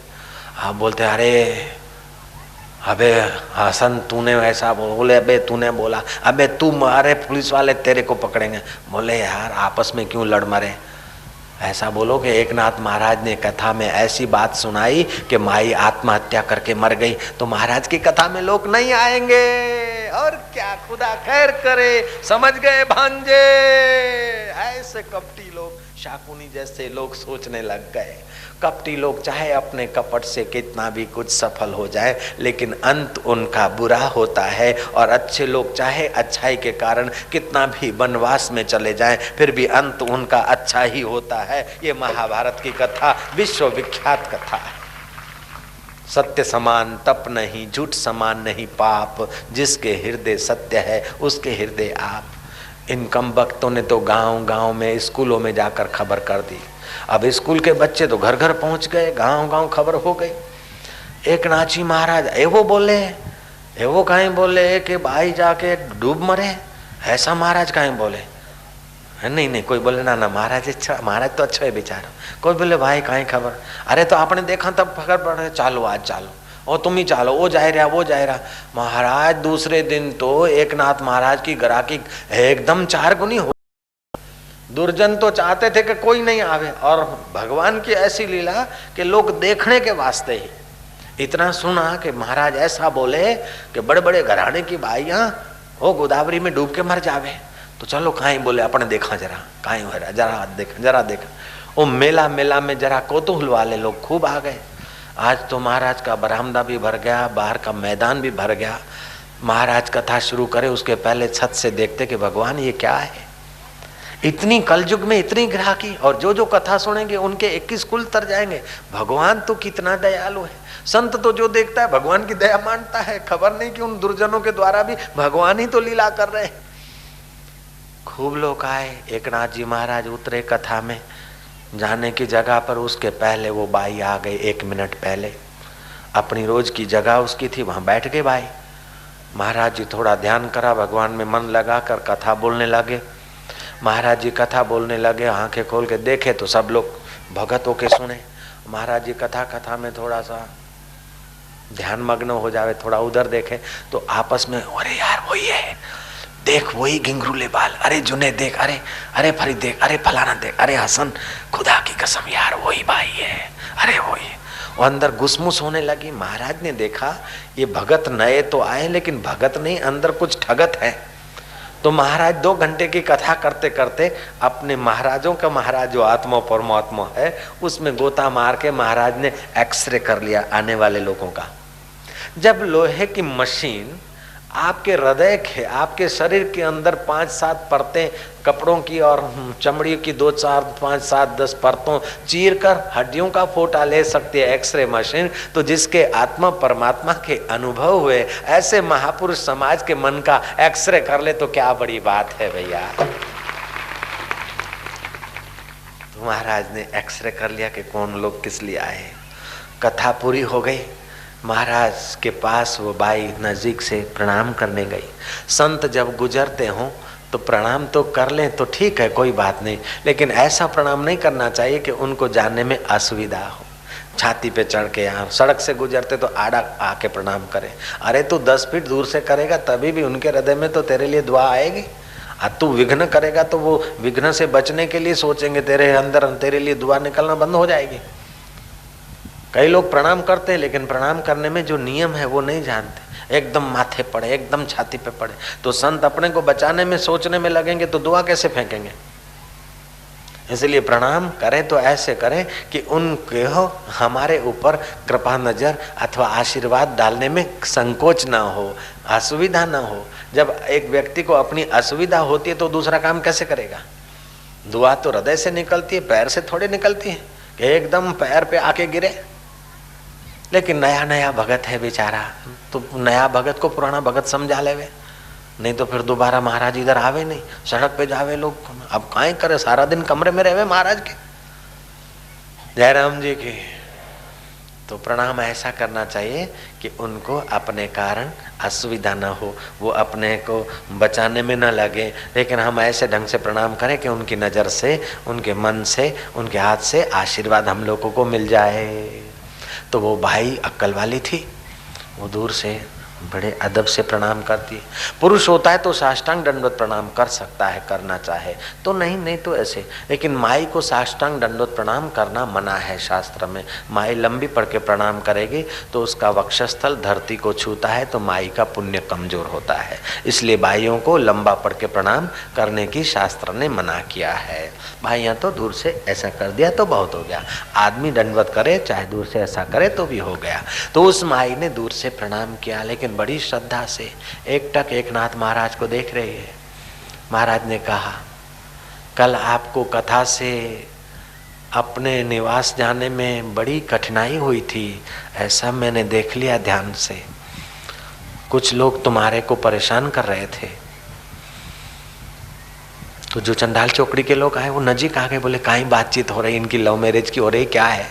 आप बोलते अरे अबे हसन तूने ऐसा बोले, अबे तूने बोला, अबे तू, अरे पुलिस वाले तेरे को पकड़ेंगे। बोले यार आपस में क्यों लड़ मरे। ऐसा बोलो कि एकनाथ महाराज ने कथा में ऐसी बात सुनाई कि माई आत्महत्या करके मर गई, तो महाराज की कथा में लोग नहीं आएंगे। और क्या, खुदा खैर करे। समझ गए भांजे? ऐसे कपटी लोग, शाकुनी जैसे लोग सोचने लग गए। कपटी लोग चाहे अपने कपट से कितना भी कुछ सफल हो जाए, लेकिन अंत उनका बुरा होता है। और अच्छे लोग चाहे अच्छाई के कारण कितना भी वनवास में चले जाएं, फिर भी अंत उनका अच्छा ही होता है। ये महाभारत की कथा विश्व विख्यात कथा है। सत्य समान तप नहीं, झूठ समान नहीं पाप, जिसके हृदय सत्य है उसके हृदय आप। इन कम वक्तों ने तो गांव गांव में, स्कूलों में जाकर खबर कर दी। अब स्कूल के बच्चे तो घर घर पहुंच गए, गांव गांव खबर हो गई। एक नाची महाराज एवो बोले, एवो कहीं बोले कि भाई जाके डूब मरे, ऐसा महाराज कहीं बोले। नहीं नहीं, कोई बोले ना ना महाराज अच्छा, महाराज तो अच्छा है बेचारा। कोई बोले भाई काई खबर, अरे तो आपने देखा तब खबर पड़े, चालो आज चालो, और तुम ही चालो, वो जा रहा वो जा रहा। महाराज दूसरे दिन तो एकनाथ महाराज की ग्राहकी एकदम 4 गुनी हो। दुर्जन तो चाहते थे कि कोई नहीं आवे, और भगवान की ऐसी लीला कि लोग देखने के वास्ते ही इतना सुना कि महाराज ऐसा बोले कि बड़े बड़े घराने की बाइयां हो गोदावरी में डूब के मर जावे। तो चलो काई बोले अपने देखा जरा काई हो रहा, जरा देखा। वो मेला में जरा कौतूहल वाले लोग खूब आ गए। आज तो महाराज का बरामदा भी भर गया, बाहर का मैदान भी भर गया। महाराज कथा शुरू करे उसके पहले छत से देखते कि भगवान ये क्या है, इतनी कलयुग में इतनी ग्राहकी, और जो जो कथा सुनेंगे उनके 21 कुल तर जाएंगे। भगवान तो कितना दयालु है। संत तो जो देखता है भगवान की दया मानता है, खबर नहीं कि उन दुर्जनों के द्वारा भी भगवान ही तो लीला कर रहे हैं। खूब लोग आए। एकनाथ जी महाराज उतरे कथा में, जाने की जगह पर उसके पहले वो बाई आ गई। 1 मिनट पहले अपनी रोज की जगह उसकी थी, वहां बैठ गए बाई। महाराज जी थोड़ा ध्यान करा, भगवान में मन लगा कर कथा बोलने लगे। महाराज जी कथा बोलने लगे, आंखें खोल के देखे तो सब लोग भगत होके सुने। महाराज जी कथा में थोड़ा सा ध्यान मग्न हो जावे, थोड़ा उधर देखे तो आपस में, अरे यार वही है, देख वही घिंगरूले बाल, अरे जुने देख, अरे फरीद देख, अरे फलाना देख, अरे हसन, खुदा की कसम यार वही भाई है, अरे वही। वो अंदर गुसमुस होने लगी। महाराज ने देखा ये भगत नए तो आए लेकिन भगत नहीं, अंदर कुछ ठगत है। तो महाराज 2 घंटे की कथा करते करते अपने महाराजों का महाराज जो आत्मा परमात्मा है उसमें गोता मार के महाराज ने एक्सरे कर लिया आने वाले लोगों का। जब लोहे की मशीन आपके हृदय के, आपके शरीर के अंदर 5-7 परतें कपड़ों की और चमड़ी की 2-4 5-7 10 परतों चीर कर हड्डियों का फोटा ले सकती है एक्सरे मशीन, तो जिसके आत्मा परमात्मा के अनुभव हुए ऐसे महापुरुष समाज के मन का एक्सरे कर ले तो क्या बड़ी बात है भैया। तो महाराज ने एक्सरे कर लिया कि कौन लोग किस लिए आए। कथा पूरी हो गई। महाराज के पास वो बाई नजीक से प्रणाम करने गई। संत जब गुजरते हों तो प्रणाम तो कर लें तो ठीक है, कोई बात नहीं, लेकिन ऐसा प्रणाम नहीं करना चाहिए कि उनको जानने में असुविधा हो। छाती पे चढ़ के, यहाँ सड़क से गुजरते तो आड़ा आके प्रणाम करें। अरे तू 10 फीट दूर से करेगा तभी भी उनके हृदय में तो तेरे लिए दुआ आएगी। तू विघ्न करेगा तो वो विघ्न से बचने के लिए सोचेंगे तेरे अंदर, तेरे लिए दुआ निकलना बंद हो जाएगी। कई लोग प्रणाम करते हैं लेकिन प्रणाम करने में जो नियम है वो नहीं जानते, एकदम माथे पड़े, एकदम छाती पे पड़े। तो संत अपने को बचाने में सोचने में लगेंगे तो दुआ कैसे फेंकेंगे। इसलिए प्रणाम करें तो ऐसे करें कि उनके हो हमारे ऊपर कृपा नजर अथवा आशीर्वाद डालने में संकोच ना हो, असुविधा ना हो। जब एक व्यक्ति को अपनी असुविधा होती है तो दूसरा काम कैसे करेगा। दुआ तो हृदय से निकलती है, पैर से थोड़ी निकलती है कि एकदम पैर पे आके गिरे। लेकिन नया नया भगत है बेचारा, तो नया भगत को पुराना भगत समझा लेवे, नहीं तो फिर दोबारा महाराज इधर आवे नहीं, सड़क पे जावे लोग। अब काहे करे, सारा दिन कमरे में रहे महाराज के, जयराम जी के। तो प्रणाम ऐसा करना चाहिए कि उनको अपने कारण असुविधा न हो, वो अपने को बचाने में न लगे, लेकिन हम ऐसे ढंग से प्रणाम करें कि उनकी नज़र से, उनके मन से, उनके हाथ से आशीर्वाद हम लोगों को मिल जाए। तो वो भाई अक्ल वाली थी, वो दूर से बड़े अदब से प्रणाम करती है। पुरुष होता है तो साष्टांग दंडवत प्रणाम कर सकता है, करना चाहे तो, नहीं तो ऐसे। लेकिन माई को साष्टांग दंडवत प्रणाम करना मना है शास्त्र में। माई लंबी पढ़ के प्रणाम करेगी तो उसका वक्षस्थल धरती को छूता है, तो माई का पुण्य कमजोर होता है। इसलिए भाइयों को लंबा पढ़ के प्रणाम करने की शास्त्र ने मना किया है। भाइयाँ तो दूर से ऐसा कर दिया तो बहुत हो गया, आदमी दंडवत करे चाहे दूर से ऐसा करे तो भी हो गया। तो उस माई ने दूर से प्रणाम किया, लेकिन बड़ी श्रद्धा से एकटक एकनाथ महाराज को देख रही है। महाराज ने कहा, कल आपको कथा से अपने निवास जाने में बड़ी कठिनाई हुई थी, ऐसा मैंने देख लिया ध्यान से। कुछ लोग तुम्हारे को परेशान कर रहे थे। तो जो चंडाल चौकड़ी के लोग आए वो नजीक आ गए, बोले कहीं बातचीत हो रही, इनकी लव मैरिज की हो रही, क्या है।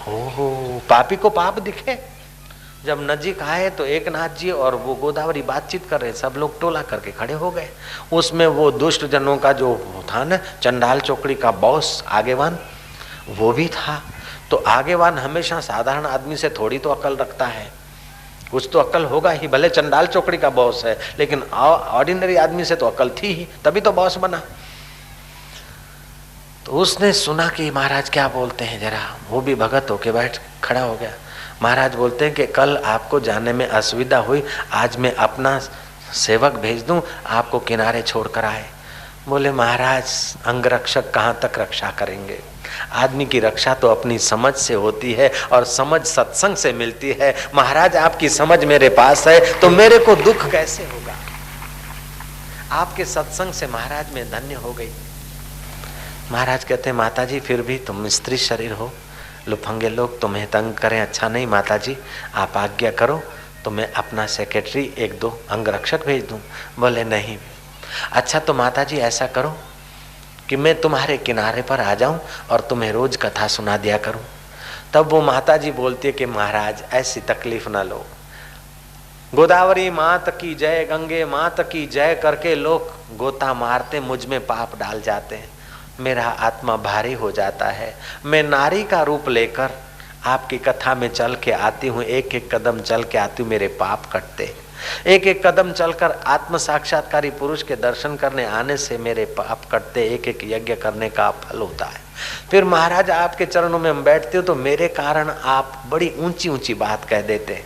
ओहो, पापी को पाप दिखे जब नजीक आए तो एकनाथ जी और वो गोदावरी बातचीत कर रहे, सब लोग टोला करके खड़े हो गए। उसमें वो दुष्ट जनों का जो था ना, चंडाल चौकड़ी का बॉस आगेवान, वो भी था। तो आगेवान हमेशा साधारण आदमी से थोड़ी तो अकल रखता है, कुछ तो अकल होगा ही। भले चंडाल चौकड़ी का बॉस है, लेकिन ऑर्डिनरी आदमी से तो अकल थी ही, तभी तो बॉस बना। तो उसने सुना कि महाराज क्या बोलते हैं, जरा वो भी भगत होके बैठ खड़ा हो गया। महाराज बोलते हैं कि कल आपको जाने में असुविधा हुई, आज मैं अपना सेवक भेज दूं, आपको किनारे छोड़कर आए। बोले महाराज अंगरक्षक कहाँ तक रक्षा करेंगे, आदमी की रक्षा तो अपनी समझ से होती है और समझ सत्संग से मिलती है। महाराज आपकी समझ मेरे पास है तो मेरे को दुख कैसे होगा, आपके सत्संग से महाराज मैं धन्य हो गई। महाराज कहते हैं माता जी फिर भी तुम स्त्री शरीर हो, लुफंगे लोग तुम्हें तंग करें अच्छा नहीं, माता जी आप आज्ञा करो तो मैं अपना सेक्रेटरी एक दो अंगरक्षक भेज दूं। बोले नहीं। अच्छा तो माता जी ऐसा करो कि मैं तुम्हारे किनारे पर आ जाऊं और तुम्हें रोज कथा सुना दिया करूं। तब वो माता जी बोलती है कि महाराज ऐसी तकलीफ ना लो, गोदावरी मात की जय, गंगे मात की जय करके लोग गोता मारते, मुझ में पाप डाल जाते हैं, मेरा आत्मा भारी हो जाता है। मैं नारी का रूप लेकर आपकी कथा में चल के आती हूँ, एक एक कदम चल के आती हूँ, मेरे पाप कटते। एक एक कदम चलकर आत्म साक्षात्कारी पुरुष के दर्शन करने आने से मेरे पाप कटते, एक एक यज्ञ करने का फल होता है। फिर महाराज आपके चरणों में हम बैठते हो तो मेरे कारण आप बड़ी ऊंची ऊंची बात कह देते हैं,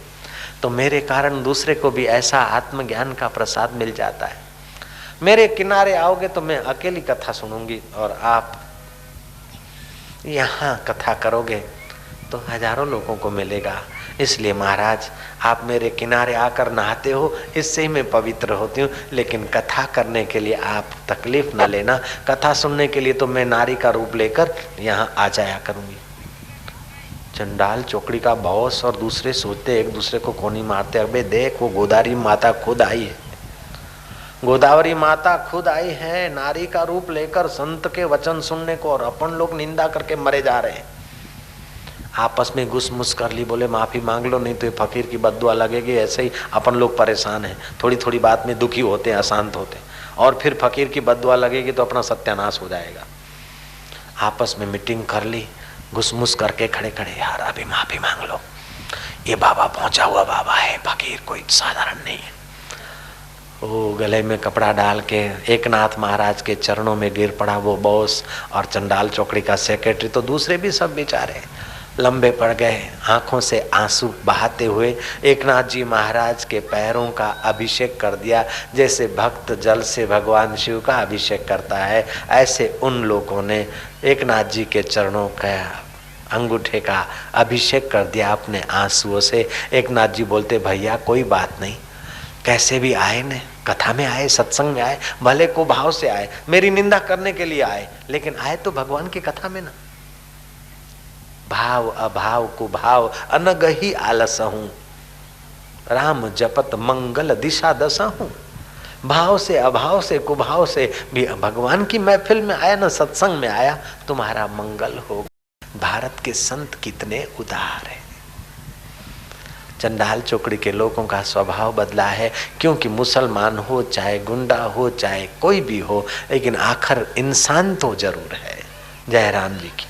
तो मेरे कारण दूसरे को भी ऐसा आत्मज्ञान का प्रसाद मिल जाता है। मेरे किनारे आओगे तो मैं अकेली कथा सुनूंगी और आप यहाँ कथा करोगे तो हजारों लोगों को मिलेगा। इसलिए महाराज आप मेरे किनारे आकर नहाते हो, इससे ही मैं पवित्र होती हूँ, लेकिन कथा करने के लिए आप तकलीफ न लेना। कथा सुनने के लिए तो मैं नारी का रूप लेकर यहाँ आ जाया करूँगी। चंडाल चौकड़ी का बॉस और दूसरे सोचते एक दूसरे को कोनी मारते, अबे देख वो गोदावरी माता खुद आई है, गोदावरी माता खुद आई है नारी का रूप लेकर संत के वचन सुनने को, और अपन लोग निंदा करके मरे जा रहे हैं। आपस में घुसमुस कर ली, बोले माफी मांग लो नहीं तो ये फकीर की बद्दुआ लगेगी। ऐसे ही अपन लोग परेशान हैं, थोड़ी थोड़ी बात में दुखी होते हैं, अशांत होते हैं, और फिर फकीर की बद्दुआ लगेगी तो अपना सत्यानाश हो जाएगा। आपस में मीटिंग कर ली, घुसमुस करके खड़े खड़े, यार अभी माफी मांग लो, ये बाबा पहुंचा हुआ बाबा है, फकीर कोई साधारण नहीं है। वो गले में कपड़ा डाल के एकनाथ महाराज के चरणों में गिर पड़ा वो बॉस और चंडाल चौकड़ी का सेक्रेटरी, तो दूसरे भी सब बेचारे लंबे पड़ गए, आंखों से आंसू बहाते हुए एकनाथ जी महाराज के पैरों का अभिषेक कर दिया। जैसे भक्त जल से भगवान शिव का अभिषेक करता है, ऐसे उन लोगों ने एकनाथ जी के चरणों का अंगूठे का अभिषेक कर दिया अपने आंसुओं से। एकनाथ जी बोलते भैया कोई बात नहीं, कैसे भी आए न, कथा में आए, सत्संग में आए, भले को भाव से आए, मेरी निंदा करने के लिए आए, लेकिन आए तो भगवान की कथा में ना। भाव अभाव कुभाव अनग ही आलस हूं, राम जपत मंगल दिशा दशा हूं। भाव से अभाव से कुभाव से भी भगवान की महफिल में आया ना, सत्संग में आया, तुम्हारा मंगल होगा। भारत के संत कितने उदार है। चंडाल चौकड़ी के लोगों का स्वभाव बदला है, क्योंकि मुसलमान हो चाहे गुंडा हो चाहे कोई भी हो, लेकिन आखिर इंसान तो जरूर है। जयराम जी की,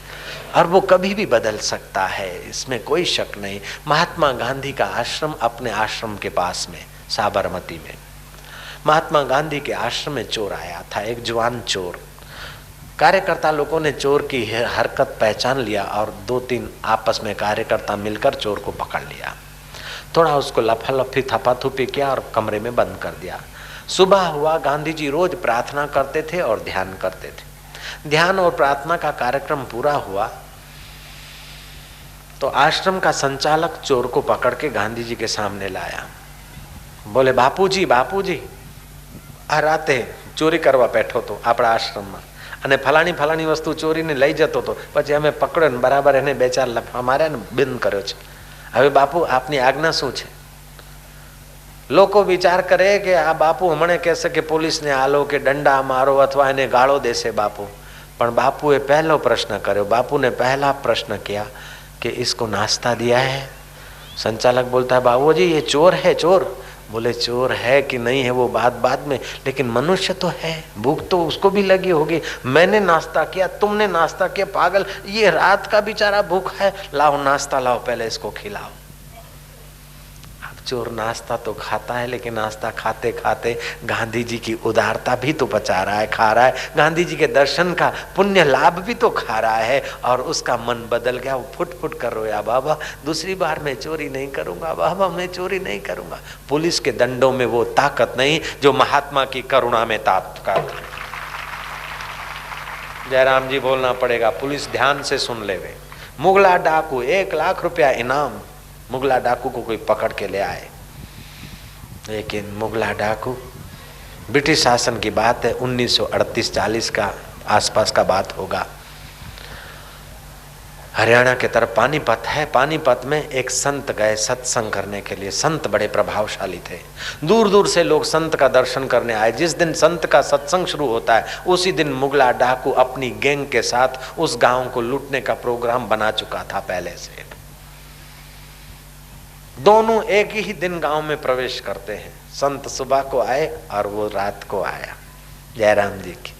और वो कभी भी बदल सकता है, इसमें कोई शक नहीं। महात्मा गांधी का आश्रम अपने आश्रम के पास में साबरमती में, महात्मा गांधी के आश्रम में चोर आया था, एक जवान चोर। कार्यकर्ता लोगों ने चोर की हरकत पहचान लिया और 2-3 आपस में कार्यकर्ता मिलकर चोर को पकड़ लिया। थोड़ा उसको लफालफी थपाथुपी किया और कमरे में बंद कर दिया। सुबह हुआ, गांधी जी रोज प्रार्थना करते थे और ध्यान करते थे। ध्यान और प्रार्थना का कार्यक्रम पूरा हुआ तो आश्रम का संचालक चोर को पकड़ के गांधी जी के सामने लाया। बोले बापूजी आ राते ચોરી કરવા બેઠો તો આપણા આશ્રમમાં અને ફલાણી વસ્તુ ચોરીને લઈ જતો હતો, પછી અમે પકડ્યો ને બરાબર એને 2-4 લફા માર્યા ને બંધ કર્યો છે। હવે બાપુ આપની આજ્ઞા શું છે? લોકો વિચાર કરે કે આ બાપુ હમણે કહેશે કે પોલીસને આલો કે દંડા મારો અથવા એને ગાળો દેશે બાપુ, પણ બાપુએ પહેલો પ્રશ્ન કર્યો। બાપુ ने पहला प्रश्न किया कि इसको नाश्ता दिया है? संचालक बोलता है बाबूजी ये चोर है चोर। बोले चोर है कि नहीं है वो बात बाद में, लेकिन मनुष्य तो है, भूख तो उसको भी लगी होगी। मैंने नाश्ता किया, तुमने नाश्ता किया, पागल, ये रात का बेचारा भूख है, लाओ नाश्ता लाओ, पहले इसको खिलाओ। चोर नाश्ता तो खाता है, लेकिन नाश्ता खाते खाते गांधी जी की उदारता भी तो पचा रहा है, खा रहा है, गांधी जी के दर्शन का पुण्य लाभ भी तो खा रहा है, और उसका मन बदल गया। वो फुट फुट कर रोया, बाबा दूसरी बार मैं चोरी नहीं करूंगा, बाबा मैं चोरी नहीं करूंगा। पुलिस के दंडों में वो ताकत नहीं जो महात्मा की करुणा में ताकत। जयराम जी बोलना पड़ेगा, पुलिस ध्यान से सुन लेवे। मुगला डाकू 1 लाख रुपया इनाम, मुगला डाकू को कोई पकड़ के ले आए, लेकिन मुगला डाकू, ब्रिटिश शासन की बात है, 1938-40 का आसपास का बात होगा। हरियाणा के तरफ पानीपत है, पानीपत में एक संत गए सत्संग करने के लिए। संत बड़े प्रभावशाली थे, दूर दूर से लोग संत का दर्शन करने आए। जिस दिन संत का सत्संग शुरू होता है उसी दिन मुगला डाकू अपनी गैंग के साथ उस गांव को लूटने का प्रोग्राम बना चुका था पहले से। दोनों एक ही दिन गांव में प्रवेश करते हैं। संत सुबह को आए और वो रात को आया, जयराम जी की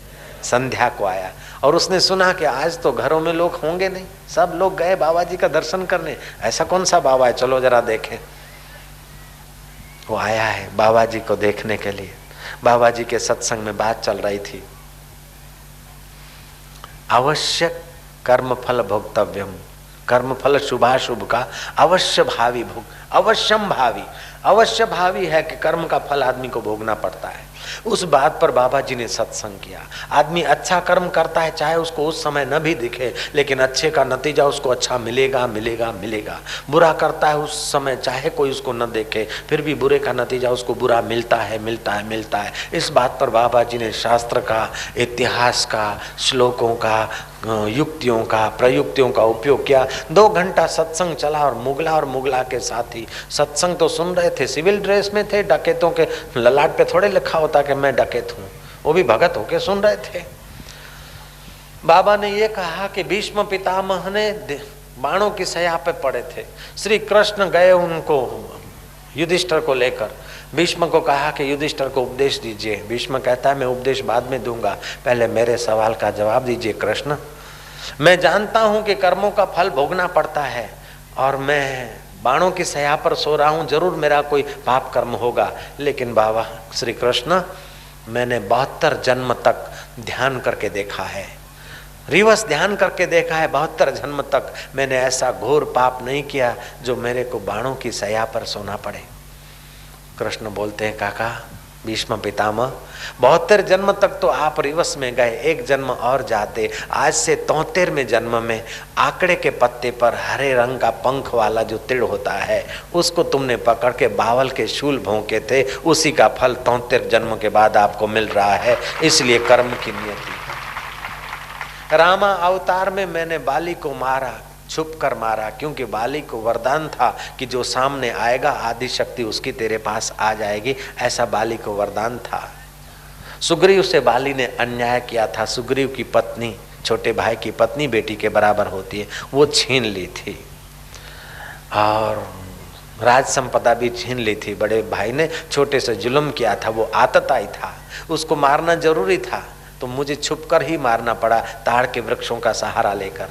संध्या को आया, और उसने सुना कि आज तो घरों में लोग होंगे नहीं, सब लोग गए बाबा जी का दर्शन करने। ऐसा कौन सा बाबा है, चलो जरा देखें। वो आया है बाबा जी को देखने के लिए। बाबा जी के सत्संग में बात चल रही थी, आवश्यक कर्म फल भोक्तव्यम, कर्म फल शुभाशुभ का अवश्य भावी भोग, अवश्यम भावी, अवश्य भावी है कि कर्म का फल आदमी को भोगना पड़ता है। उस बात पर बाबा जी ने सत्संग किया। आदमी अच्छा कर्म करता है, चाहे उसको उस समय न भी दिखे, लेकिन अच्छे का नतीजा उसको अच्छा मिलेगा मिलेगा मिलेगा। बुरा करता है उस समय, चाहे कोई उसको न देखे, फिर भी बुरे का नतीजा उसको बुरा मिलता है मिलता है मिलता है। इस बात पर बाबा जी ने शास्त्र का, इतिहास का, श्लोकों का, युक्तियों का, प्रयुक्तियों का उपयोग किया। 2 घंटा सत्संग चला और मुगला के साथी सत्संग तो सुन रहे थे, सिविल ड्रेस में थे, डकैतों के ललाट पे थोड़े लिखा होता कि मैं डकैत हूँ, वो भी भगत होके सुन रहे थे। बाबा ने ये कहा कि भीष्म पितामह ने बाणों की सया पे पड़े थे, श्री कृष्ण गए उनको युधिष्ठिर को लेकर, भीष्म को कहा कि युधिष्ठिर को उपदेश दीजिए। भीष्म कहता है मैं उपदेश बाद में दूंगा, पहले मेरे सवाल का जवाब दीजिए कृष्ण। मैं जानता हूं कि कर्मों का फल भोगना पड़ता है, और मैं बाणों की सया पर सो रहा हूं, जरूर मेरा कोई पाप कर्म होगा, लेकिन बाबा श्री कृष्ण मैंने 72 जन्म तक ध्यान करके देखा है, रिवर्स ध्यान करके देखा है, 72 जन्म तक मैंने ऐसा घोर पाप नहीं किया जो मेरे को बाणों की सया पर सोना पड़े। कृष्ण बोलते हैं काका भीष्म पितामह, 72 जन्म तक तो आप रिवर्स में गए, एक जन्म और जाते, आज से 73वें जन्म में आंकड़े के पत्ते पर हरे रंग का पंख वाला जो तिड़ होता है उसको तुमने पकड़ के बावल के शूल भोंके थे, उसी का फल 73 जन्म के बाद आपको मिल रहा है। इसलिए कर्म की नियति। रामा अवतार में मैंने बाली को मारा, छुप कर मारा, क्योंकि बाली को वरदान था कि जो सामने आएगा आदि शक्ति उसकी तेरे पास आ जाएगी, ऐसा बाली को वरदान था। सुग्रीव से बाली ने अन्याय किया था, सुग्रीव की पत्नी, छोटे भाई की पत्नी बेटी के बराबर होती है, वो छीन ली थी, और राज संपदा भी छीन ली थी। बड़े भाई ने छोटे से जुल्म किया था, वो आतताई था, उसको मारना जरूरी था, तो मुझे छुपकर ही मारना पड़ा, ताड़ के वृक्षों का सहारा लेकर,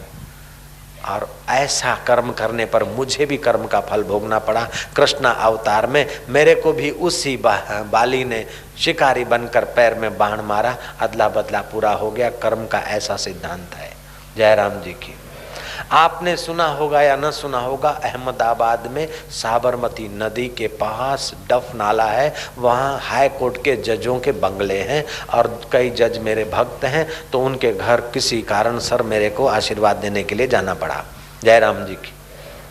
और ऐसा कर्म करने पर मुझे भी कर्म का फल भोगना पड़ा। कृष्ण अवतार में मेरे को भी उसी बाली ने शिकारी बनकर पैर में बाण मारा, अदला बदला पूरा हो गया। कर्म का ऐसा सिद्धांत है। जयराम जी की। आपने सुना होगा या न सुना होगा, अहमदाबाद में साबरमती नदी के पास डफ नाला है, वहाँ हाई कोर्ट के जजों के बंगले हैं, और कई जज मेरे भक्त हैं, तो उनके घर किसी कारण सर मेरे को आशीर्वाद देने के लिए जाना पड़ा। जयराम जी की।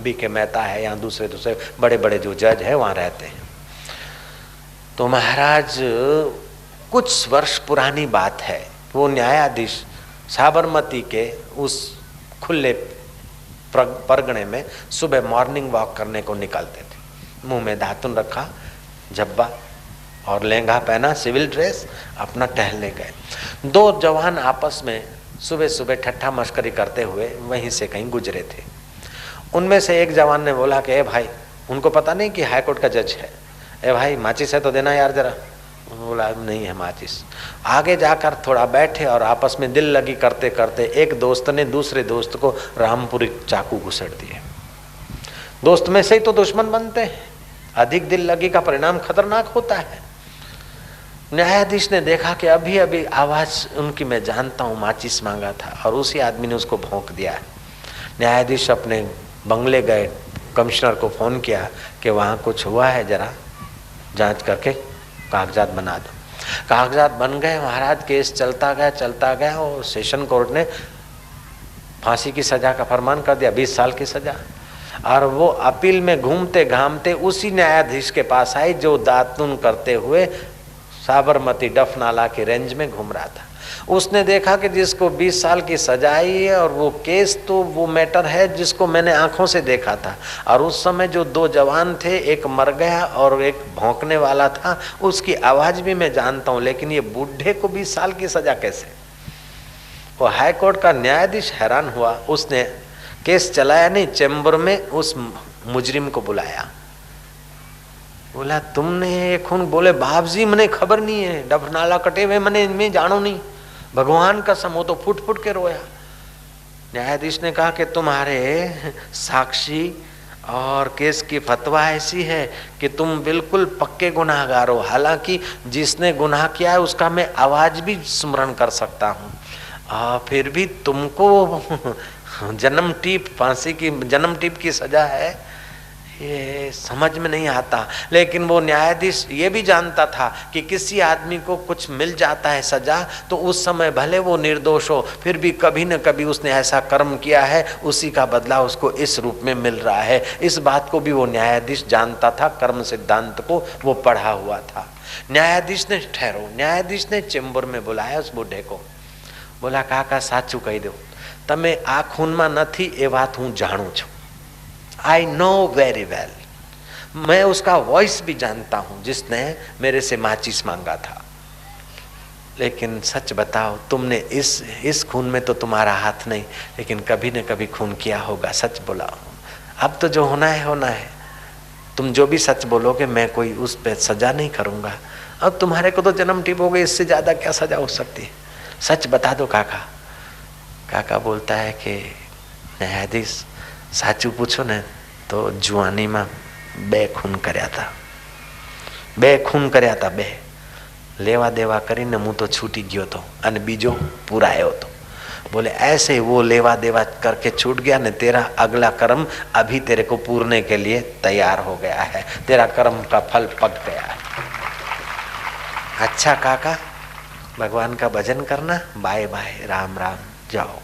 BK मेहता है, यहाँ दूसरे बड़े बड़े जो जज हैं वहाँ रहते हैं। तो महाराज कुछ वर्ष पुरानी बात है, वो न्यायाधीश साबरमती के उस खुले परगणे में सुबह मॉर्निंग वॉक करने को निकलते थे। मुंह में दातुन रखा, झब्बा और लहंगा पहना, सिविल ड्रेस, अपना टहलने गए। 2 जवान आपस में सुबह सुबह ठट्ठा मस्करी करते हुए वहीं से कहीं गुजरे थे। उनमें से एक जवान ने बोला कि ए भाई, उनको पता नहीं कि हाई कोर्ट का जज है। ए भाई माचिस है तो देना यार जरा। बोला नहीं है माचिस। आगे जाकर थोड़ा बैठे और आपस में दिल लगी करते करते एक दोस्त ने दूसरे दोस्त को रामपुरी चाकू घुसेड़ दिए। दोस्त में से ही तो दुश्मन बनते हैं। अधिक दिल लगी का परिणाम खतरनाक होता है। न्यायाधीश ने देखा कि अभी अभी आवाज उनकी मैं जानता हूँ, माचिस मांगा था और उसी आदमी ने उसको भौंक दिया है। न्यायाधीश अपने बंगले गए, कमिश्नर को फोन किया कि वहाँ कुछ हुआ है, जरा जांच करके कागजात बना दो। कागजात बन गए महाराज। केस चलता गया और सेशन कोर्ट ने फांसी की सजा का फरमान कर दिया, 20 साल की सजा। और वो अपील में घूमते घामते उसी न्यायाधीश के पास आई जो दातुन करते हुए साबरमती डफ नाला के रेंज में घूम रहा था। उसने देखा कि जिसको 20 साल की सजा आई है और वो केस तो वो मैटर है जिसको मैंने आंखों से देखा था। और उस समय जो 2 जवान थे, एक मर गया और एक भौंकने वाला था, उसकी आवाज भी मैं जानता हूं, लेकिन ये बूढ़े को 20 साल की सजा कैसे? वो हाई कोर्ट का न्यायाधीश हैरान हुआ। उसने केस चलाया नहीं, चैम्बर में उस मुजरिम को बुलाया। बोला तुमने ये खून? बोले बाप जी मने खबर नहीं है, डफनाला कटे हुए मने मैं जानो नहीं, भगवान कसम। वो तो फुट फुट के रोया। न्यायाधीश ने कहा कि तुम्हारे साक्षी और केस की फतवा ऐसी है कि तुम बिल्कुल पक्के गुनाहगार हो। हालांकि जिसने गुनाह किया है उसका मैं आवाज भी स्मरण कर सकता हूँ, फिर भी तुमको जन्म टीप, फांसी की जन्म टीप की सजा है, ये समझ में नहीं आता। लेकिन वो न्यायाधीश ये भी जानता था कि किसी आदमी को कुछ मिल जाता है सजा तो उस समय भले वो निर्दोष हो, फिर भी कभी न कभी उसने ऐसा कर्म किया है, उसी का बदला उसको इस रूप में मिल रहा है। इस बात को भी वो न्यायाधीश जानता था, कर्म सिद्धांत को वो पढ़ा हुआ था। न्यायाधीश ने ठहरो, न्यायाधीश ने चेम्बर में बुलाया उस बूढ़े को। बोला काका साचू कही दो, तमे आ खून में नहीं ए बात हूँ जाणू छू। I know very well. मैं उसका वॉइस भी जानता हूं जिसने मेरे से माचिस मांगा था। लेकिन सच बताओ, तुमने इस खून में तो तुम्हारा हाथ नहीं, लेकिन कभी न कभी खून किया होगा। सच बोलाओ। अब तो जो होना है होना है। तुम जो भी सच बोलोगे मैं कोई उस पे सजा नहीं करूंगा। अब तुम्हारे को तो जन्म टिप हो गई, इससे ज्यादा क्या सजा हो सकती है? सच बता दो काका। काका बोलता है कि न्यायाधीश साचू पूछो ने तो जुआनी में 2 खून કર્યા था। 2 खून કર્યા था। 2 लेवा देवा કરીને मुँह तो छूटी गयो तो अने बीजो पुरायो तो। बोले ऐसे वो लेवा देवा करके छूट गया ने, तेरा अगला कर्म अभी तेरे को पूरने के लिए तैयार हो गया है, तेरा कर्म का फल पक गया है। अच्छा काका, भगवान का भजन करना, बाय बाय, राम राम, जाओ।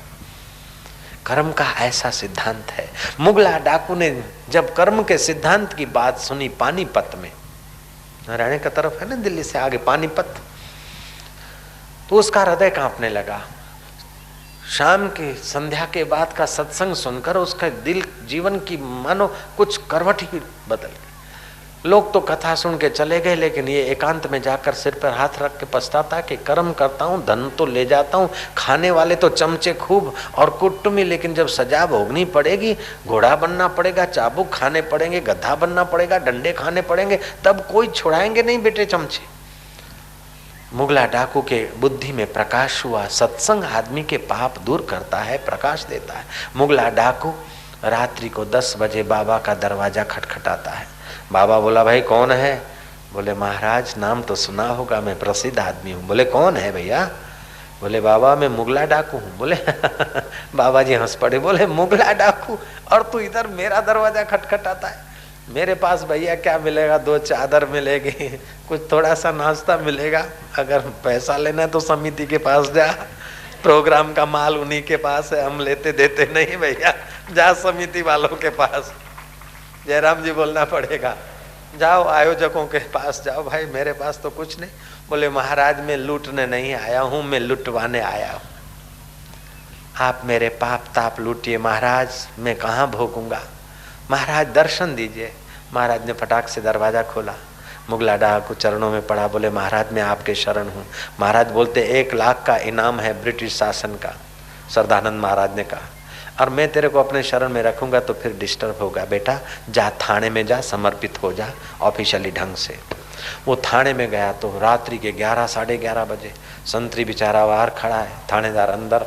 कर्म का ऐसा सिद्धांत है। मुगला डाकू ने जब कर्म के सिद्धांत की बात सुनी पानीपत में, हरियाणा की तरफ है ना, दिल्ली से आगे पानीपत, तो उसका हृदय कांपने लगा। शाम की संध्या के बाद का सत्संग सुनकर उसका दिल, जीवन की मानो कुछ करवट ही बदल गई। लोग तो कथा सुन के चले गए, लेकिन ये एकांत में जाकर सिर पर हाथ रख के पछताता कि कर्म करता हूँ, धन तो ले जाता हूँ, खाने वाले तो चमचे खूब और कुटुम्बी, लेकिन जब सजा भोगनी पड़ेगी, घोड़ा बनना पड़ेगा, चाबुक खाने पड़ेंगे, गधा बनना पड़ेगा, डंडे खाने पड़ेंगे, तब कोई छुड़ाएंगे नहीं बेटे चमचे। मुगला डाकू के बुद्धि में प्रकाश हुआ। सत्संग आदमी के पाप दूर करता है, प्रकाश देता है। मुगला डाकू रात्रि को 10 बजे बाबा का दरवाजा खटखटाता है। बाबा बोला भाई कौन है? बोले महाराज नाम तो सुना होगा, मैं प्रसिद्ध आदमी हूँ। बोले कौन है भैया? बोले बाबा मैं मुगला डाकू हूँ। बोले बाबा जी हंस पड़े, बोले मुगला डाकू और तू इधर मेरा दरवाजा खटखटाता है? मेरे पास भैया क्या मिलेगा? 2 चादर मिलेगी, कुछ थोड़ा सा नाश्ता मिलेगा। अगर पैसा लेना है तो समिति के पास जा, प्रोग्राम का माल उन्हीं के पास है, हम लेते देते नहीं भैया, जा समिति वालों के पास। जयराम जी बोलना पड़ेगा, जाओ आयोजकों के पास जाओ, भाई मेरे पास तो कुछ नहीं। बोले महाराज मैं लूटने नहीं आया हूं, मैं लुटवाने आया हूं। आप मेरे पाप ताप लूटिए महाराज, मैं कहाँ भोगूंगा? महाराज दर्शन दीजिए। महाराज ने फटाक से दरवाजा खोला। मुगला डाकू चरणों में पड़ा, बोले महाराज मैं आपके शरण हूँ। महाराज बोलते 1 लाख का इनाम है ब्रिटिश शासन का। श्रद्धानंद महाराज ने कहा और मैं तेरे को अपने शरण में रखूंगा तो फिर डिस्टर्ब होगा। बेटा जा, थाने में जा, समर्पित हो जा ऑफिशियली ढंग से। वो थाने में गया तो रात्रि के 11 साढ़े 11 बजे संतरी बेचारा बाहर खड़ा है, थानेदार अंदर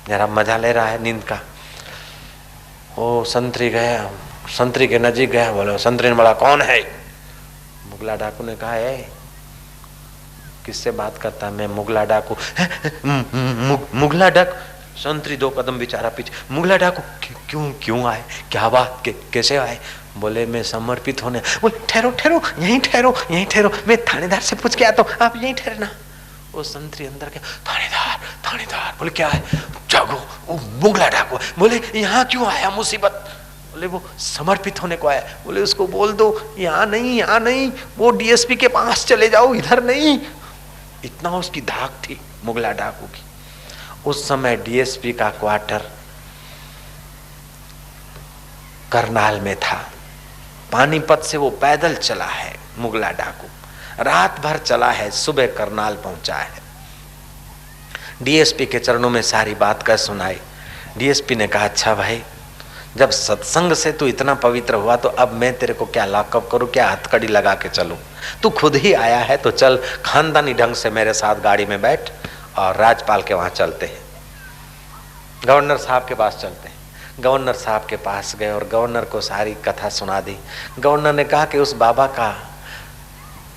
जरा मजा ले रहा है नींद का। वो संतरी गया, संतरी के नजीक गया, बोलो संतरी ने बोला कौन है? मुगला डाकू ने कहा है किससे बात करता है? मैं मुगला डाकू। मुगला डाकू? संतरी 2 कदम बेचारा पीछे। मुगला डाकू क्यों आए, क्या बात, कैसे आए? बोले मैं समर्पित होने। बोले ठहरो ठहरो, यहीं ठहरो, यहीं ठहरो, मैं थानेदार से पूछ के आता हूँ, आप यहीं ठहरना। वो संतरी अंदर गया, थानेदार थानेदार। बोले क्या है? जागो, वो मुगला डाकू। बोले यहाँ क्यों आया मुसीबत? बोले वो समर्पित होने को आया। बोले उसको बोल दो यहाँ नहीं, यहाँ नहीं, वो डीएसपी के पास चले जाओ, इधर नहीं। इतना उसकी धाक थी मुगला डाकू की। उस समय डीएसपी का क्वार्टर करनाल में था। पानीपत से वो पैदल चला है मुगला डाकू, रात भर चला है, सुबह करनाल पहुंचा है। डीएसपी के चरणों में सारी बात कर सुनाई। डीएसपी ने कहा अच्छा भाई, जब सत्संग से तू इतना पवित्र हुआ तो अब मैं तेरे को क्या लॉकअप करूं, क्या हथकड़ी लगा के चलूं? तू खुद ही आया है तो चल खानदानी ढंग से मेरे साथ गाड़ी में बैठ और राज्यपाल के वहां चलते हैं, गवर्नर साहब के पास चलते हैं। गवर्नर साहब के पास गए और गवर्नर को सारी कथा सुना दी। गवर्नर ने कहा कि उस बाबा का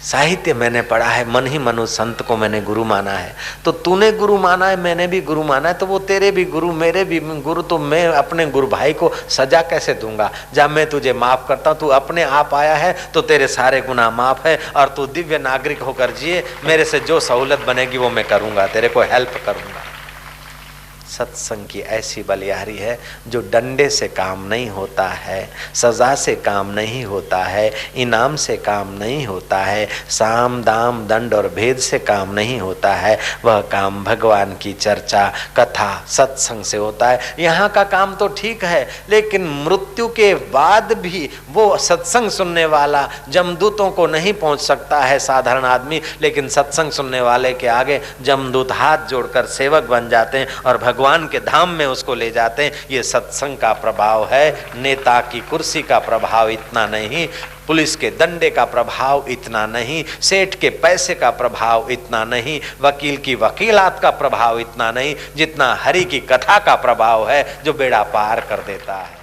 साहित्य मैंने पढ़ा है, मन ही मन उस संत को मैंने गुरु माना है। तो तूने गुरु माना है, मैंने भी गुरु माना है, तो वो तेरे भी गुरु मेरे भी गुरु, तो मैं अपने गुरु भाई को सजा कैसे दूंगा? जब मैं तुझे माफ करता हूँ, तू अपने आप आया है तो तेरे सारे गुनाह माफ है और तू दिव्य नागरिक होकर जिए। मेरे से जो सहूलत बनेगी वो मैं करूंगा, तेरे को हेल्प करूंगा। सत्संग की ऐसी बलिहारी है जो डंडे से काम नहीं होता है, सजा से काम नहीं होता है, इनाम से काम नहीं होता है, साम दाम दंड और भेद से काम नहीं होता है। वह काम भगवान की चर्चा, कथा, सत्संग से होता है। यहाँ का काम तो ठीक है, लेकिन मृत्यु के बाद भी वो सत्संग सुनने वाला जमदूतों को नहीं पहुँच सकता है साधारण आदमी, लेकिन सत्संग सुनने वाले के आगे जमदूत हाथ जोड़कर सेवक बन जाते हैं और भगवान के धाम में उसको ले जाते हैं। ये सत्संग का प्रभाव है। नेता की कुर्सी का प्रभाव इतना नहीं, पुलिस के डंडे का प्रभाव इतना नहीं, सेठ के पैसे का प्रभाव इतना नहीं, वकील की वकीलात का प्रभाव इतना नहीं, जितना हरि की कथा का प्रभाव है जो बेड़ा पार कर देता है।